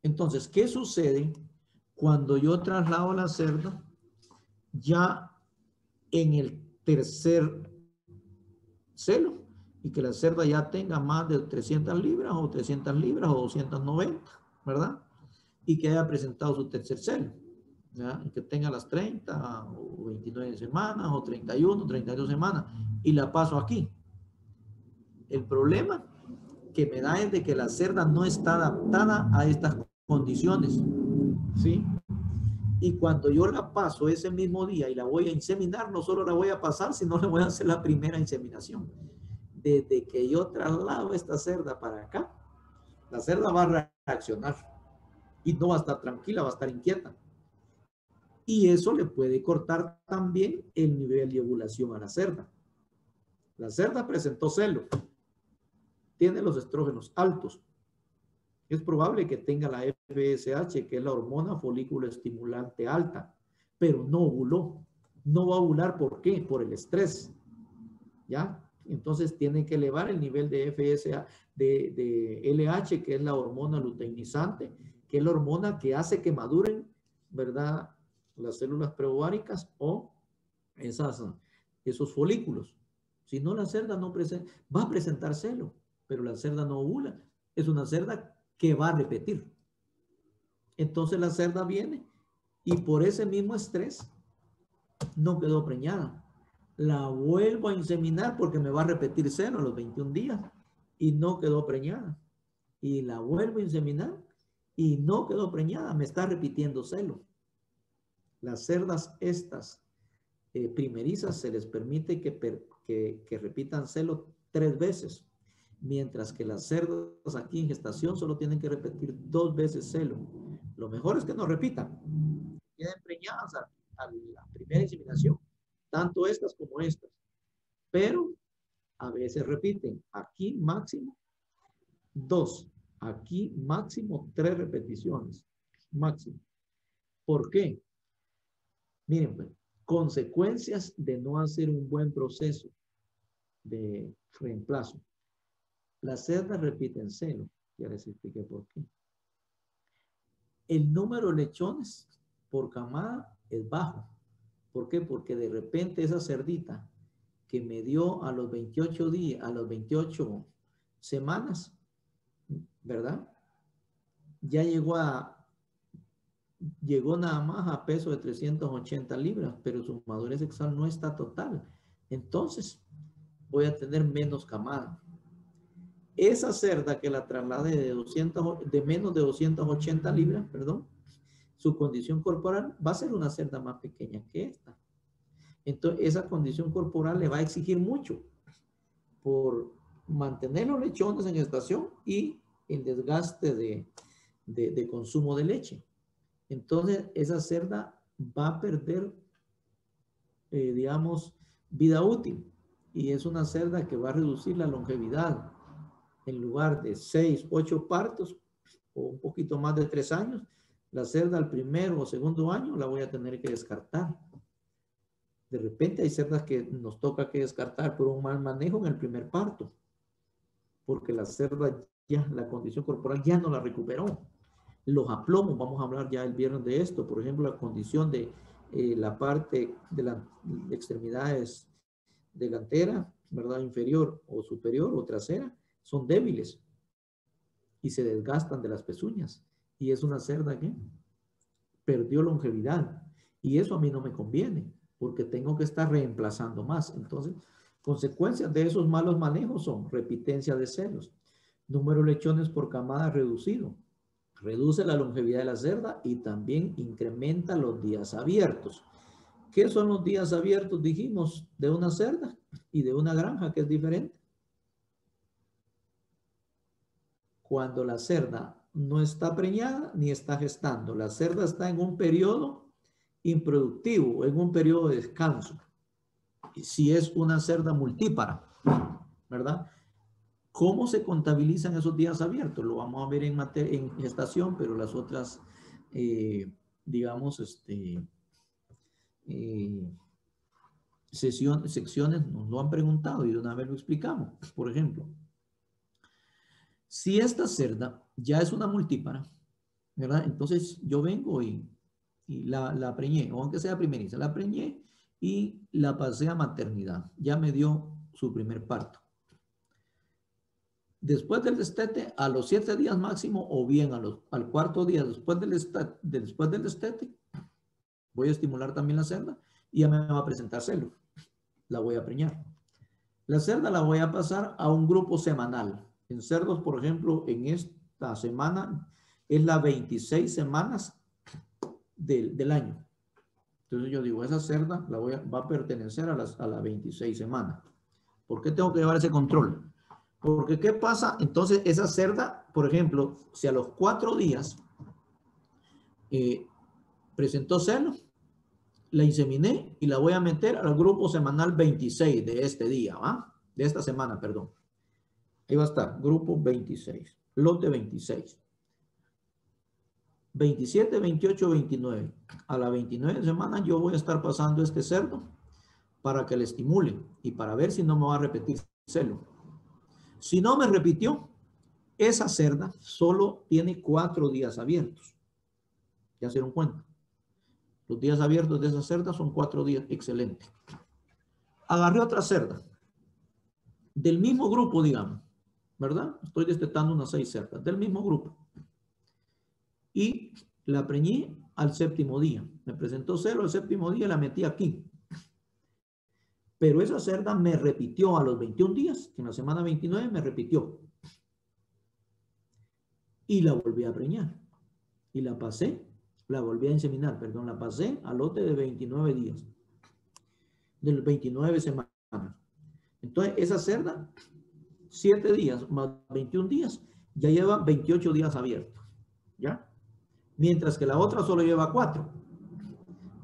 Entonces, ¿qué sucede cuando yo traslado la cerda ya en el tercer celo? Y que la cerda ya tenga más de 300 libras o 300 libras o 290, ¿verdad? Y que haya presentado su tercer celo, ¿ya? Y que tenga las 30 o 29 semanas o 31, 32 semanas y la paso aquí. El problema que me da es de que la cerda no está adaptada a estas condiciones, ¿sí? Y cuando yo la paso ese mismo día y la voy a inseminar, no solo la voy a pasar, sino le voy a hacer la primera inseminación. Desde que yo traslado esta cerda para acá, la cerda va a reaccionar y no va a estar tranquila, va a estar inquieta. Y eso le puede cortar también el nivel de ovulación a la cerda. La cerda presentó celo, tiene los estrógenos altos. Es probable que tenga la FSH, que es la hormona folículo estimulante alta, pero no ovuló. No va a ovular, ¿por qué? Por el estrés, ¿ya? Entonces tiene que elevar el nivel de FSH, de LH, que es la hormona luteinizante, que es la hormona que hace que maduren, ¿verdad?, las células preováricas o esos folículos. Si no, la cerda no va a presentar celo, pero la cerda no ovula. Es una cerda que va a repetir. Entonces la cerda viene y por ese mismo estrés no quedó preñada. La vuelvo a inseminar porque me va a repetir celo a los 21 días y no quedó preñada. Y la vuelvo a inseminar y no quedó preñada, me está repitiendo celo. Las cerdas estas primerizas se les permite que repitan celo 3 veces, mientras que las cerdas aquí en gestación solo tienen que repetir 2 veces celo. Lo mejor es que no repitan, queden preñadas a la primera inseminación, tanto estas como estas, pero a veces repiten, aquí máximo 2, aquí máximo 3 repeticiones, máximo. ¿Por qué? Miren, pues, consecuencias de no hacer un buen proceso de reemplazo. Las cerdas repiten celo, ya les expliqué por qué. El número de lechones por camada es bajo. ¿Por qué? Porque de repente esa cerdita que me dio a los 28 días, a los 28 semanas, ¿verdad? Ya llegó nada más a peso de 380 libras, pero su madurez sexual no está total. Entonces, voy a tener menos camada. Esa cerda que la traslade de menos de 280 libras, perdón, su condición corporal va a ser una cerda más pequeña que esta. Entonces, esa condición corporal le va a exigir mucho por mantener los lechones en gestación y el desgaste de consumo de leche. Entonces, esa cerda va a perder, digamos, vida útil. Y es una cerda que va a reducir la longevidad. En lugar de 6, 8 partos, o un poquito más de 3 años, la cerda al primero o segundo año la voy a tener que descartar. De repente hay cerdas que nos toca que descartar por un mal manejo en el primer parto. Porque la cerda ya, la condición corporal ya no la recuperó. Los aplomos, vamos a hablar ya el viernes de esto, por ejemplo, la condición de la parte de las extremidades delantera, ¿verdad? Inferior o superior o trasera, son débiles y se desgastan de las pezuñas. Y es una cerda que perdió longevidad. Y eso a mí no me conviene, porque tengo que estar reemplazando más. Entonces, consecuencias de esos malos manejos son repitencia de celos, número de lechones por camada reducido, reduce la longevidad de la cerda y también incrementa los días abiertos. ¿Qué son los días abiertos? Dijimos, de una cerda y de una granja, que es diferente. Cuando la cerda no está preñada ni está gestando, la cerda está en un periodo improductivo, en un periodo de descanso. Si es una cerda multípara, ¿verdad? ¿Cómo se contabilizan esos días abiertos? Lo vamos a ver en gestación, pero las otras, digamos, secciones nos lo han preguntado y de una vez lo explicamos. Por ejemplo, si esta cerda ya es una multípara, ¿verdad? Entonces yo vengo y la preñé, o aunque sea primeriza, la preñé y la pasé a maternidad. Ya me dio su primer parto. Después del destete, a los 7 días máximo, o bien al cuarto día después del destete, voy a estimular también la cerda y ya me va a presentar celo. La voy a preñar. La cerda la voy a pasar a un grupo semanal. En cerdos, por ejemplo, en esta semana es la 26 semanas del año. Entonces yo digo, esa cerda va a pertenecer a la 26 semanas. ¿Por qué tengo que llevar ese control? Porque ¿qué pasa? Entonces esa cerda, por ejemplo, si a los 4 días presentó celo, la inseminé y la voy a meter al grupo semanal 26 de este día, ¿va? De esta semana, perdón. Ahí va a estar, grupo 26, lote 26. 27, 28, 29. A la 29 semana yo voy a estar pasando este cerdo para que le estimule y para ver si no me va a repetir celo. Si no me repitió, esa cerda solo tiene 4 días abiertos. ¿Ya se dieron cuenta? Los días abiertos de esa cerda son 4 días. Excelente. Agarré otra cerda del mismo grupo, digamos, ¿verdad? Estoy destetando unas 6 cerdas del mismo grupo. Y la preñé al 7º día. Me presentó celo al 7º día y la metí aquí. Pero esa cerda me repitió a los 21 días, que en la semana 29 me repitió. Y la volví a preñar. Y la pasé, la volví a inseminar, perdón, la pasé al lote de 29 días. de 29 semanas. Entonces, esa cerda, 7 días más 21 días, ya lleva 28 días abiertos, ¿ya? Mientras que la otra solo lleva 4.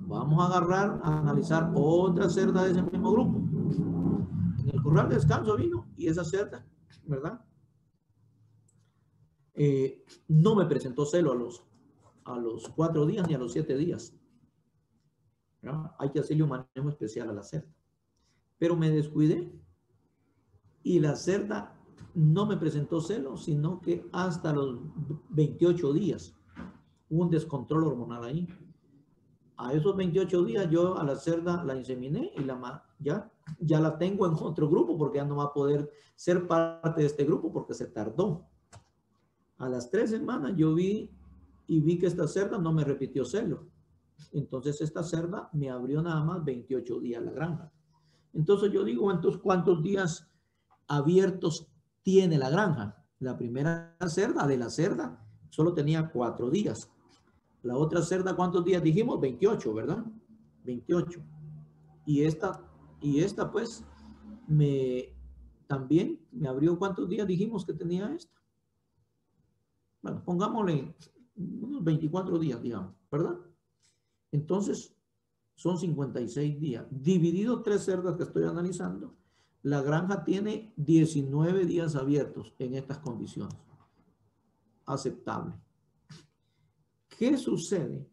Vamos a agarrar, a analizar otra cerda de ese mismo grupo. En el corral de descanso vino y esa cerda, ¿verdad? No me presentó celo a los 4 días ni a los 7 días. ¿Ya? Hay que hacerle un manejo especial a la cerda. Pero me descuidé y la cerda no me presentó celo, sino que hasta los 28 días hubo un descontrol hormonal ahí. A esos 28 días yo a la cerda la inseminé y ya la tengo en otro grupo porque ya no va a poder ser parte de este grupo porque se tardó. A las 3 semanas yo vi que esta cerda no me repitió celo. Entonces esta cerda me abrió nada más 28 días la granja. Entonces yo digo, entonces, ¿cuántos días abiertos tiene la granja? La primera cerda de la cerda solo tenía 4 días. La otra cerda, ¿cuántos días dijimos? 28, ¿verdad? 28. Y esta pues, también me abrió, ¿cuántos días dijimos que tenía esta? Bueno, pongámosle unos 24 días, digamos, ¿verdad? Entonces, son 56 días. Dividido 3 cerdas que estoy analizando, la granja tiene 19 días abiertos en estas condiciones. Aceptable. ¿Qué sucede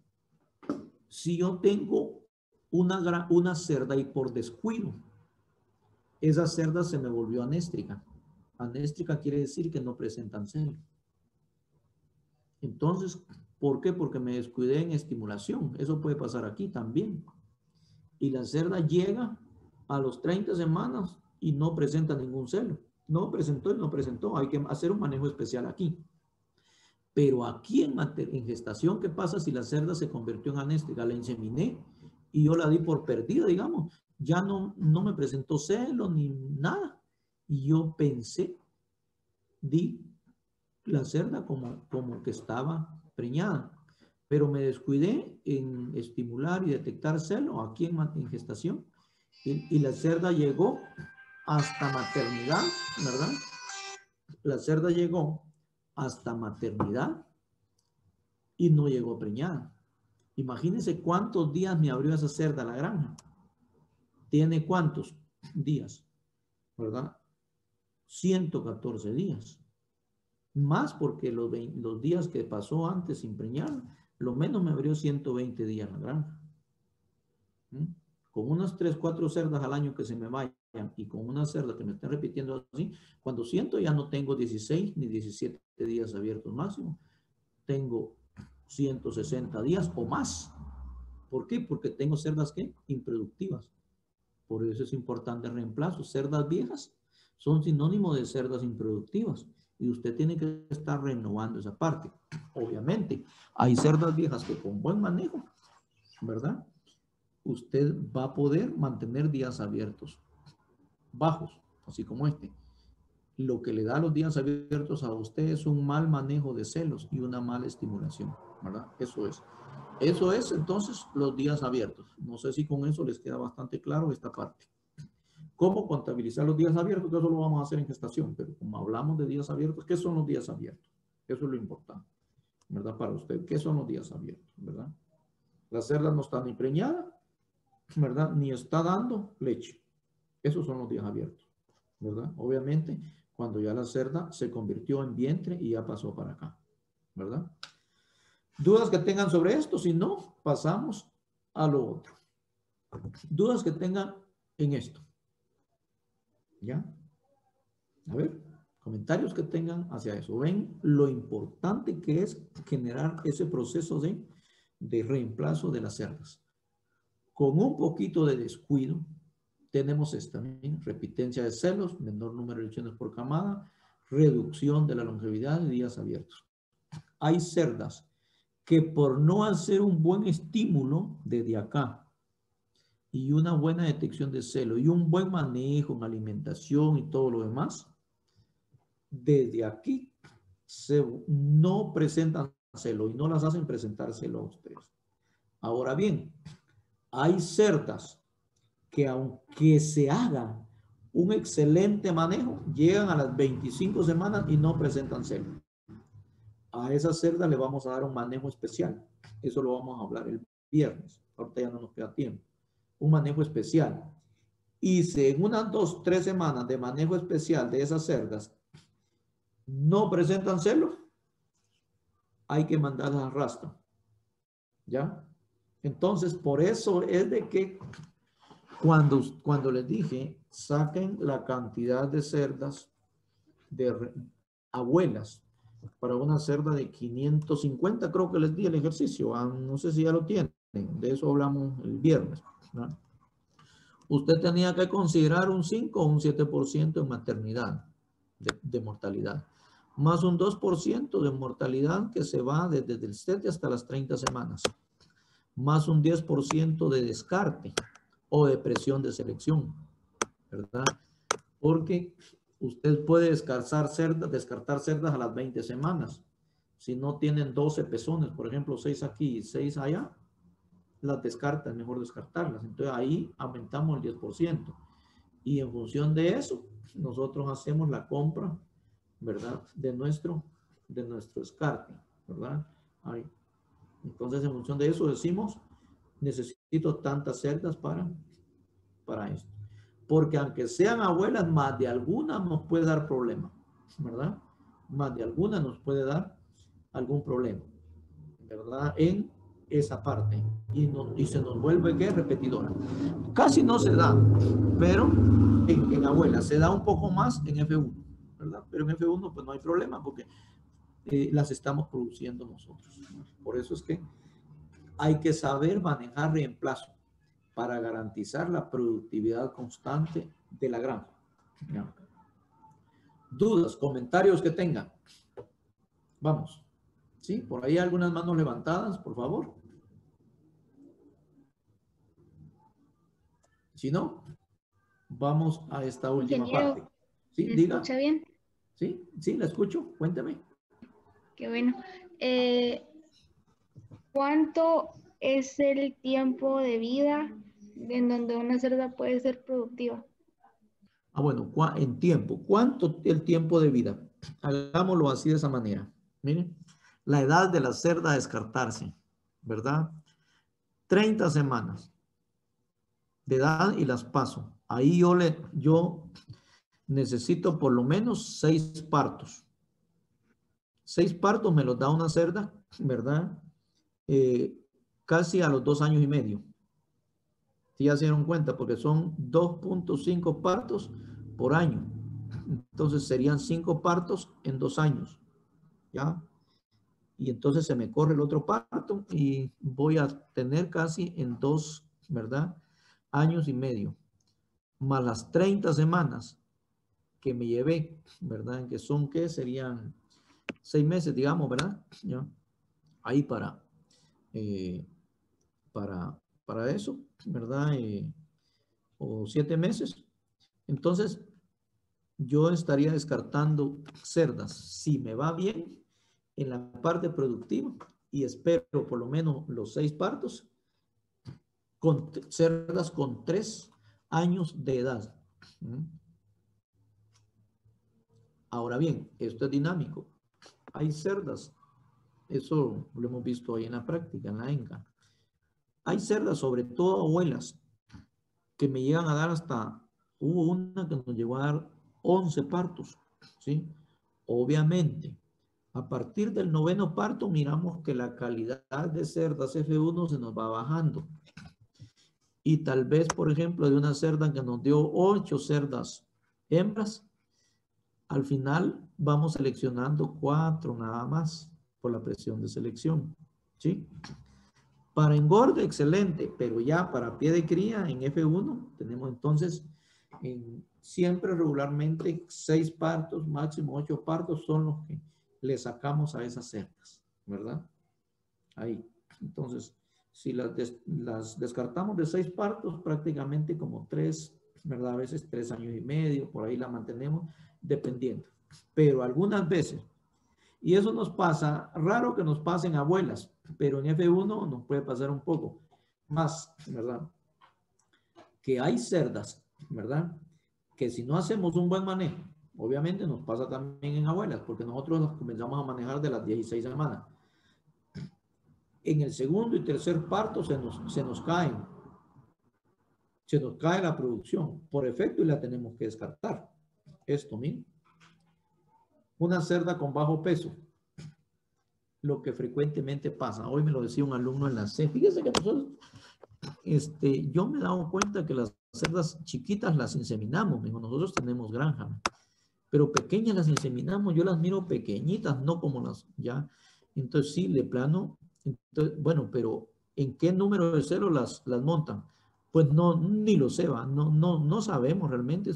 si yo tengo una cerda y por descuido esa cerda se me volvió anéstrica? Anéstrica quiere decir que no presentan celo. Entonces, ¿por qué? Porque me descuidé en estimulación. Eso puede pasar aquí también. Y la cerda llega a los 30 semanas y no presenta ningún celo. No presentó y no presentó. Hay que hacer un manejo especial aquí. Pero aquí en gestación, ¿qué pasa si la cerda se convirtió en anéstrica? La inseminé y yo la di por perdida, digamos. Ya no me presentó celo ni nada. Y yo di la cerda como que estaba preñada. Pero me descuidé en estimular y detectar celo aquí en gestación. Y la cerda llegó hasta maternidad, ¿verdad? La cerda llegó hasta maternidad y no llegó preñada. Imagínense cuántos días me abrió esa cerda la granja. ¿Tiene cuántos días? ¿Verdad? 114 días. Más porque los días que pasó antes sin preñar, lo menos me abrió 120 días la granja. Con unas 3, 4 cerdas al año que se me vayan y con una cerda que me estén repitiendo así, cuando siento ya no tengo 16 ni 17 días abiertos máximo. Tengo 160 días o más. ¿Por qué? Porque tengo cerdas ¿qué? Improductivas. Por eso es importante el reemplazo. Cerdas viejas son sinónimo de cerdas improductivas y usted tiene que estar renovando esa parte. Obviamente, hay cerdas viejas que con buen manejo, ¿verdad? Usted va a poder mantener días abiertos bajos, así como este. Lo que le da los días abiertos a usted es un mal manejo de celos y una mala estimulación, ¿verdad? Eso es entonces los días abiertos. No sé si con eso les queda bastante claro esta parte. ¿Cómo contabilizar los días abiertos? Eso lo vamos a hacer en gestación, pero como hablamos de días abiertos, ¿qué son los días abiertos? Eso es lo importante, ¿verdad? Para usted, ¿qué son los días abiertos, verdad? La cerda no está ni preñada, ¿verdad? Ni está dando leche. Esos son los días abiertos, ¿verdad? Obviamente, cuando ya la cerda se convirtió en vientre y ya pasó para acá, ¿verdad? ¿Dudas que tengan sobre esto? Si no, pasamos a lo otro. ¿Dudas que tengan en esto? ¿Ya? A ver, comentarios que tengan hacia eso. ¿Ven lo importante que es generar ese proceso de reemplazo de las cerdas? Con un poquito de descuido, tenemos esta, repitencia de celos, menor número de lechones por camada, reducción de la longevidad de días abiertos. Hay cerdas que por no hacer un buen estímulo desde acá y una buena detección de celo y un buen manejo en alimentación y todo lo demás, desde aquí no presentan celo y no las hacen presentar celo a ustedes. Ahora bien, hay cerdas que aunque se haga un excelente manejo, llegan a las 25 semanas y no presentan celo. A esa cerda le vamos a dar un manejo especial. Eso lo vamos a hablar el viernes. Ahorita ya no nos queda tiempo. Un manejo especial. Y si en unas 2, 3 semanas de manejo especial de esas cerdas no presentan celo, hay que mandarlas al rastro. ¿Ya? Entonces, por eso es de que cuando les dije, saquen la cantidad de cerdas de abuelas para una cerda de 550, creo que les di el ejercicio, no sé si ya lo tienen, de eso hablamos el viernes, ¿no? Usted tenía que considerar un 5 o un 7% en maternidad de mortalidad, más un 2% de mortalidad que se va desde el 7 hasta las 30 semanas, más un 10% de descarte o de presión de selección, ¿verdad? Porque usted puede descartar cerdas a las 20 semanas. Si no tienen 12 pezones, por ejemplo, 6 aquí y 6 allá, las descarta, es mejor descartarlas. Entonces ahí aumentamos el 10%. Y en función de eso, nosotros hacemos la compra, ¿verdad? De nuestro descarte, ¿verdad? Ahí. Entonces, en función de eso decimos, necesito tantas cerdas para esto. Porque aunque sean abuelas, más de alguna nos puede dar problema, ¿verdad? Más de alguna nos puede dar algún problema, ¿verdad? En esa parte. Y se nos vuelve, ¿qué? Repetidora. Casi no se da, pero en abuelas se da un poco más en F1, ¿verdad? Pero en F1 pues no hay problema porque las estamos produciendo nosotros. Por eso es que hay que saber manejar reemplazo para garantizar la productividad constante de la granja. ¿Ya? Dudas, comentarios que tengan. Vamos. ¿Sí? Por ahí algunas manos levantadas, por favor. Si no, vamos a esta última Ingeniero, parte. ¿Sí? ¿me Diga. escucha bien? ¿Sí? Sí, la escucho. Cuénteme. Qué bueno. ¿Cuánto es el tiempo de vida en donde una cerda puede ser productiva? Ah, bueno, en tiempo. ¿Cuánto el tiempo de vida? Hagámoslo así de esa manera. Miren, la edad de la cerda a descartarse, ¿verdad? 30 semanas de edad y las paso. Ahí yo necesito por lo menos 6 partos. 6 partos me los da una cerda, ¿verdad? Casi a los 2 años y medio. Si ya se dieron cuenta, porque son 2.5 partos por año. Entonces serían 5 partos en 2 años. ¿Ya? Y entonces se me corre el otro parto y voy a tener casi en 2, ¿verdad? Años y medio. Más las 30 semanas que me llevé, ¿verdad? Que son, ¿qué? Serían 6 meses, digamos, ¿verdad? ¿Ya? Ahí para eso, ¿verdad? O 7 meses. Entonces, yo estaría descartando cerdas, si me va bien, en la parte productiva, y espero por lo menos los 6 partos, con cerdas con 3 años de edad. Ahora bien, esto es dinámico. Hay cerdas, eso lo hemos visto ahí en la práctica, en la ENCA. Hay cerdas, sobre todo abuelas, que me llegan a dar hubo una que nos llegó a dar 11 partos, ¿sí? Obviamente, a partir del 9º parto miramos que la calidad de cerdas F1 se nos va bajando. Y tal vez, por ejemplo, de una cerda que nos dio 8 cerdas hembras, al final vamos seleccionando 4 nada más por la presión de selección, ¿sí? Para engorde, excelente, pero ya para pie de cría en F1 tenemos entonces siempre regularmente 6 partos, máximo 8 partos son los que le sacamos a esas cerdas, ¿verdad? Ahí. Entonces, si las descartamos de 6 partos, prácticamente como 3, ¿verdad? A veces 3 años y medio, por ahí la mantenemos, dependiendo. Pero algunas veces, y eso nos pasa, raro que nos pasen abuelas, pero en F1 nos puede pasar un poco más, ¿verdad? que hay cerdas, ¿verdad? Que si no hacemos un buen manejo, obviamente nos pasa también en abuelas, porque nosotros las comenzamos a manejar de las 16 semanas. En el segundo y tercer parto se nos cae la producción por efecto y la tenemos que descartar. Esto, miren. Una cerda con bajo peso. Lo que frecuentemente pasa. Hoy me lo decía un alumno en la C. Fíjese que nosotros, yo me he dado cuenta que las cerdas chiquitas las inseminamos. Nosotros tenemos granja. Pero pequeñas las inseminamos. Yo las miro pequeñitas, no como las ya. Entonces sí, de plano. Entonces, bueno, pero ¿en qué número de celo las montan? Pues no, ni lo sé, ¿va? No sabemos realmente.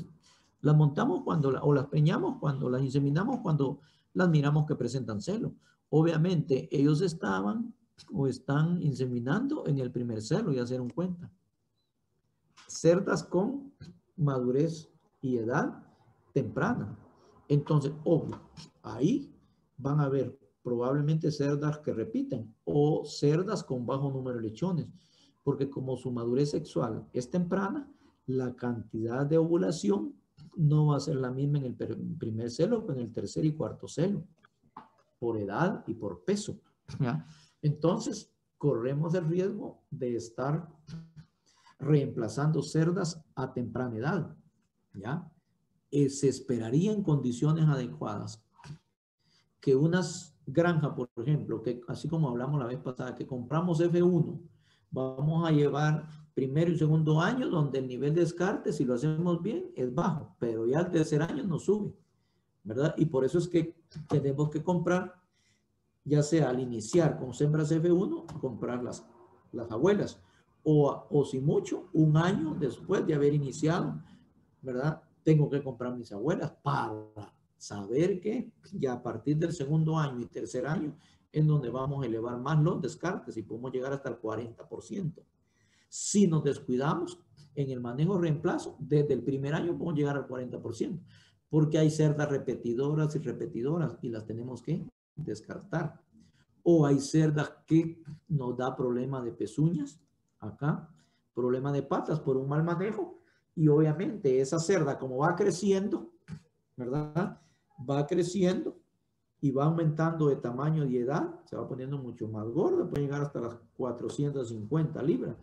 Las montamos o las peñamos cuando las inseminamos, cuando las miramos que presentan celo. Obviamente ellos estaban o están inseminando en el primer celo, ya se dieron cuenta. Cerdas con madurez y edad temprana. Entonces, obvio, ahí van a haber probablemente cerdas que repiten o cerdas con bajo número de lechones, porque como su madurez sexual es temprana, la cantidad de ovulación no va a ser la misma en el primer celo que en el tercer y cuarto celo, por edad y por peso, ¿ya? Entonces, corremos el riesgo de estar reemplazando cerdas a temprana edad, ¿ya? Se esperaría en condiciones adecuadas que unas granjas, por ejemplo, que así como hablamos la vez pasada, que compramos F1, vamos a llevar primero y segundo año donde el nivel de descarte, si lo hacemos bien, es bajo, pero ya el tercer año nos sube, ¿verdad? Y por eso es que tenemos que comprar, ya sea al iniciar con hembras F1, comprar las abuelas, o si mucho, un año después de haber iniciado, ¿verdad? Tengo que comprar mis abuelas para saber que ya a partir del segundo año y tercer año es donde vamos a elevar más los descartes y podemos llegar hasta el 40%. Si nos descuidamos en el manejo reemplazo, desde el primer año podemos llegar al 40%, porque hay cerdas repetidoras y las tenemos que descartar. O hay cerdas que nos da problema de pezuñas, acá, problema de patas por un mal manejo, y obviamente esa cerda como va creciendo, ¿verdad? Va creciendo y va aumentando de tamaño y edad, se va poniendo mucho más gorda, puede llegar hasta las 450 libras.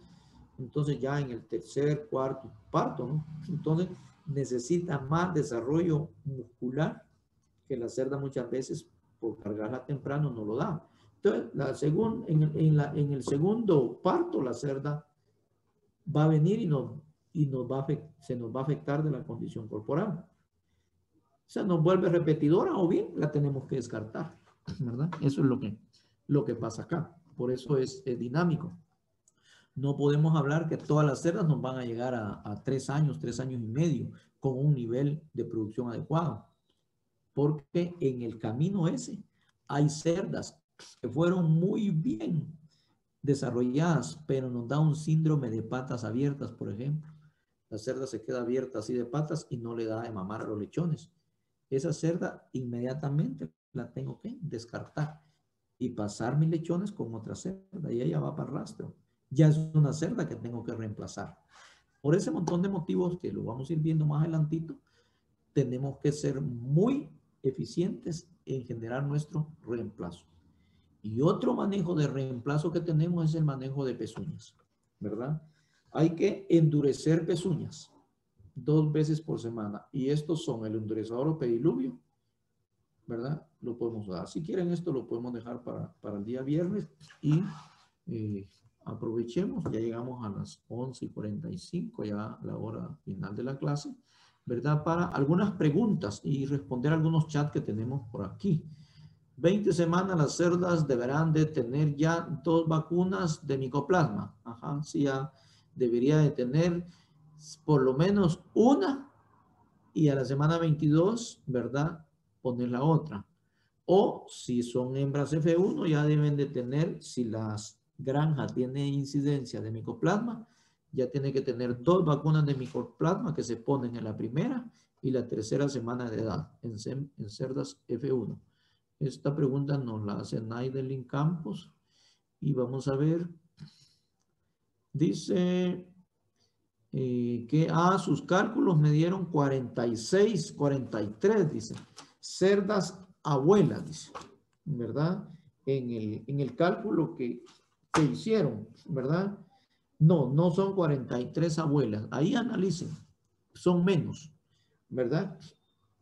Entonces ya en el tercer, cuarto parto, ¿no? Entonces necesita más desarrollo muscular que la cerda muchas veces por cargarla temprano no lo da. Entonces, en el segundo parto, la cerda va a venir y se nos va a afectar de la condición corporal. Se nos vuelve repetidora o bien la tenemos que descartar, ¿verdad? Eso es lo que pasa acá. Por eso es dinámico. No podemos hablar que todas las cerdas nos van a llegar a 3 años y medio con un nivel de producción adecuado. Porque en el camino ese hay cerdas que fueron muy bien desarrolladas, pero nos da un síndrome de patas abiertas, por ejemplo. La cerda se queda abierta así de patas y no le da de mamar a los lechones. Esa cerda inmediatamente la tengo que descartar y pasar mis lechones con otra cerda y ella va para rastro. Ya es una cerda que tengo que reemplazar. Por ese montón de motivos que lo vamos a ir viendo más adelantito, tenemos que ser muy eficientes en generar nuestro reemplazo. Y otro manejo de reemplazo que tenemos es el manejo de pezuñas, ¿verdad? Hay que endurecer pezuñas 2 veces por semana. Y estos son el endurecedor o pediluvio, ¿verdad? Lo podemos dar. Si quieren esto lo podemos dejar para el día viernes y aprovechemos. Ya llegamos a las 11:45, ya la hora final de la clase, ¿verdad? Para algunas preguntas y responder algunos chats que tenemos por aquí. 20 semanas las cerdas deberán de tener ya 2 vacunas de micoplasma. Ajá, sí, ya debería de tener por lo menos una y a la semana 22, ¿verdad? Poner la otra. O si son hembras F1, ya deben de tener, si las granjas tienen incidencia de micoplasma, ya tiene que tener 2 vacunas de micoplasma que se ponen en la primera y la tercera semana de edad en cerdas F1. Esta pregunta nos la hace Naidelin Campos y vamos a ver. Dice, que sus cálculos me dieron 46, 43, dice. Cerdas abuelas, dice, ¿verdad? En el cálculo que hicieron, ¿verdad? No son 43 abuelas. Ahí analicen. Son menos, ¿verdad?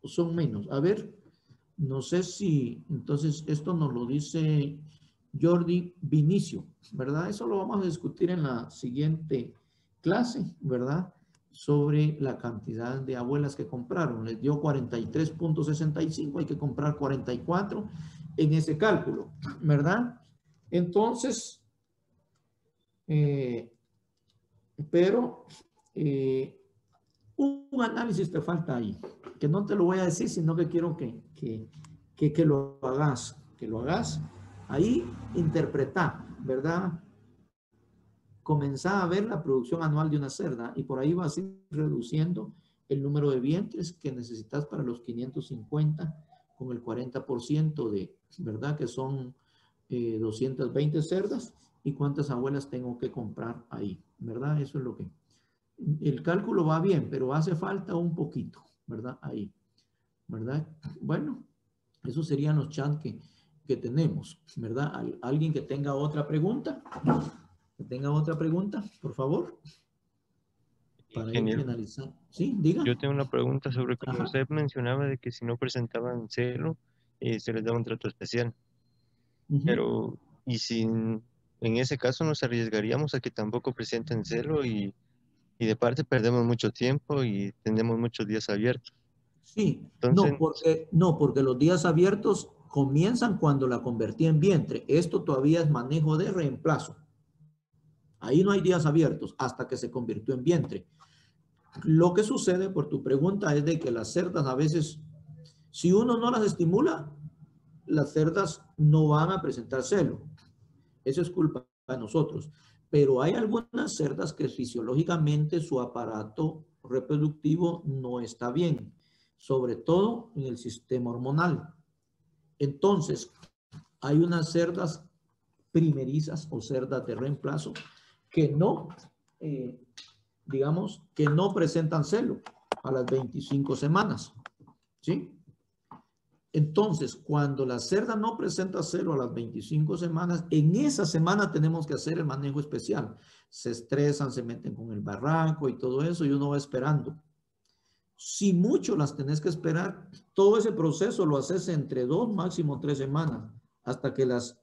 Son menos. A ver, no sé si, entonces esto nos lo dice Jordi Vinicio, ¿verdad? Eso lo vamos a discutir en la siguiente clase, ¿verdad? Sobre la cantidad de abuelas que compraron. Les dio 43.65, hay que comprar 44 en ese cálculo, ¿verdad? Entonces, pero un análisis te falta ahí, que no te lo voy a decir, sino que quiero que lo hagas, ahí interpretar, ¿verdad? Comenzar a ver la producción anual de una cerda y por ahí vas a ir reduciendo el número de vientres que necesitas para los 550 con el 40% de, ¿verdad? Que son 220 cerdas y cuántas abuelas tengo que comprar ahí, ¿verdad? Eso es lo que... El cálculo va bien, pero hace falta un poquito, ¿verdad? Ahí, ¿verdad? Bueno, esos serían los chats que tenemos, ¿verdad? ¿Alguien que tenga otra pregunta? ¿Que tenga otra pregunta, por favor? Para ir Ingeniero, finalizando. Sí, diga. yo tengo una pregunta sobre como Ajá. usted mencionaba de que si no presentaban celo, se les daba un trato especial. Ujú. Pero, ¿y si en ese caso nos arriesgaríamos a que tampoco presenten celo y de parte perdemos mucho tiempo y tenemos muchos días abiertos? Sí, Entonces, porque los días abiertos comienzan cuando la convertí en vientre. Esto todavía es manejo de reemplazo. Ahí no hay días abiertos hasta que se convirtió en vientre. Lo que sucede por tu pregunta es de que las cerdas a veces, si uno no las estimula, las cerdas no van a presentar celo. Eso es culpa de nosotros. Pero hay algunas cerdas que fisiológicamente su aparato reproductivo no está bien, sobre todo en el sistema hormonal. Entonces, hay unas cerdas primerizas o cerdas de reemplazo que no, digamos, que no presentan celo a las 25 semanas. ¿Sí? Entonces, cuando la cerda no presenta celo a las 25 semanas, en esa semana tenemos que hacer el manejo especial. Se estresan, se meten con el barranco y todo eso y uno va esperando. Si mucho las tenés que esperar, todo ese proceso lo haces entre 2, máximo 3 semanas, hasta que las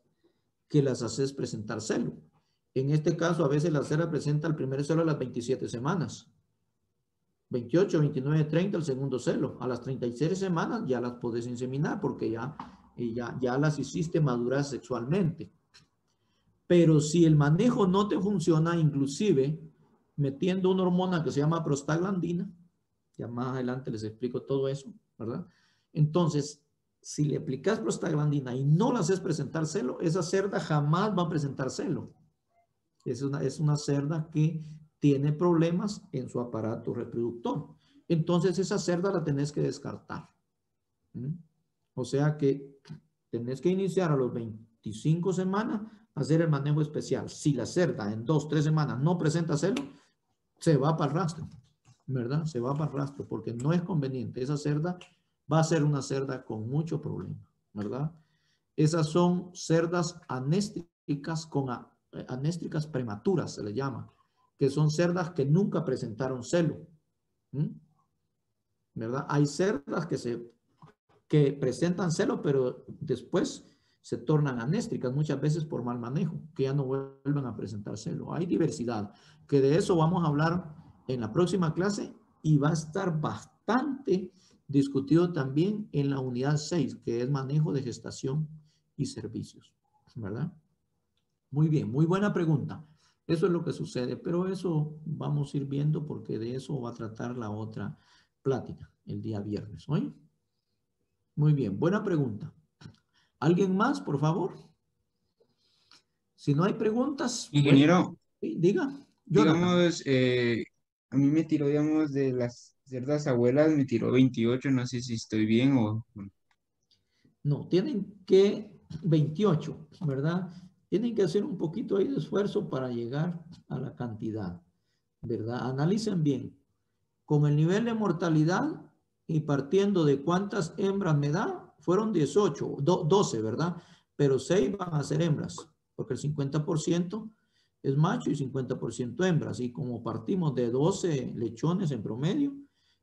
haces presentar celo. En este caso, a veces la cerda presenta el primer celo a las 27 semanas. 28, 29, 30 el segundo celo. A las 36 semanas ya las podés inseminar porque ya las hiciste madurar sexualmente. Pero si el manejo no te funciona, inclusive metiendo una hormona que se llama prostaglandina, ya más adelante les explico todo eso, ¿verdad? Entonces, si le aplicas prostaglandina y no la haces presentar celo, esa cerda jamás va a presentar celo. Es una cerda que tiene problemas en su aparato reproductor. Entonces esa cerda la tenés que descartar. O sea que tenés que iniciar a los 25 semanas a hacer el manejo especial. Si la cerda en 2, 3 semanas no presenta celo, se va para el rastro, ¿verdad? Se va para el rastro porque no es conveniente. Esa cerda va a ser una cerda con mucho problema, ¿verdad? Esas son cerdas anéstricas anéstricas prematuras, se le llama, que son cerdas que nunca presentaron celo. ¿Verdad? Hay cerdas que presentan celo, pero después se tornan anéstricas, muchas veces por mal manejo, que ya no vuelven a presentar celo. Hay diversidad, que de eso vamos a hablar en la próxima clase y va a estar bastante discutido también en la unidad 6, que es manejo de gestación y servicios, ¿verdad? Muy bien, muy buena pregunta. Eso es lo que sucede, pero eso vamos a ir viendo porque de eso va a tratar la otra plática el día viernes. ¿Oye? Muy bien, buena pregunta. ¿Alguien más, por favor? Si no hay preguntas, Ingeniero, bueno, diga. Jonathan. digamos, a mí me tiró, digamos, de las cerdas abuelas, me tiró 28, no sé si estoy bien o... No, tienen que 28, ¿verdad? Tienen que hacer un poquito ahí de esfuerzo para llegar a la cantidad, ¿verdad? Analicen bien. Con el nivel de mortalidad y partiendo de cuántas hembras me da, fueron 18, 12, ¿verdad? Pero 6 van a ser hembras, porque el 50% es macho y 50% hembras. Y como partimos de 12 lechones en promedio,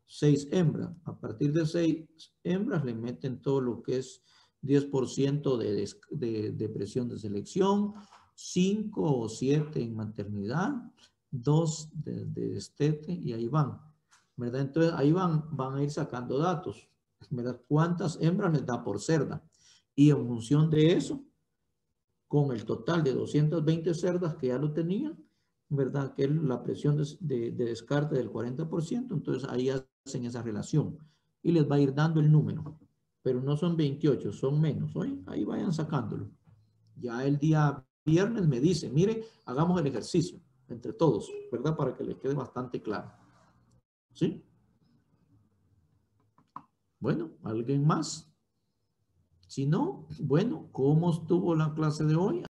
6 hembras. A partir de 6 hembras le meten todo lo que es 10% de presión de selección, 5 o 7 en maternidad, 2 de destete y ahí van, ¿verdad? Entonces ahí van a ir sacando datos, ¿verdad? ¿Cuántas hembras les da por cerda? Y en función de eso, con el total de 220 cerdas que ya lo tenían, ¿verdad? Que es la presión de descarte del 40%, entonces ahí hacen esa relación y les va a ir dando el número, pero no son 28, son menos, ¿oye? Ahí vayan sacándolo. Ya el día viernes me dice, mire, hagamos el ejercicio entre todos, ¿verdad? Para que les quede bastante claro. ¿Sí? Bueno, ¿alguien más? Si no, bueno, ¿cómo estuvo la clase de hoy?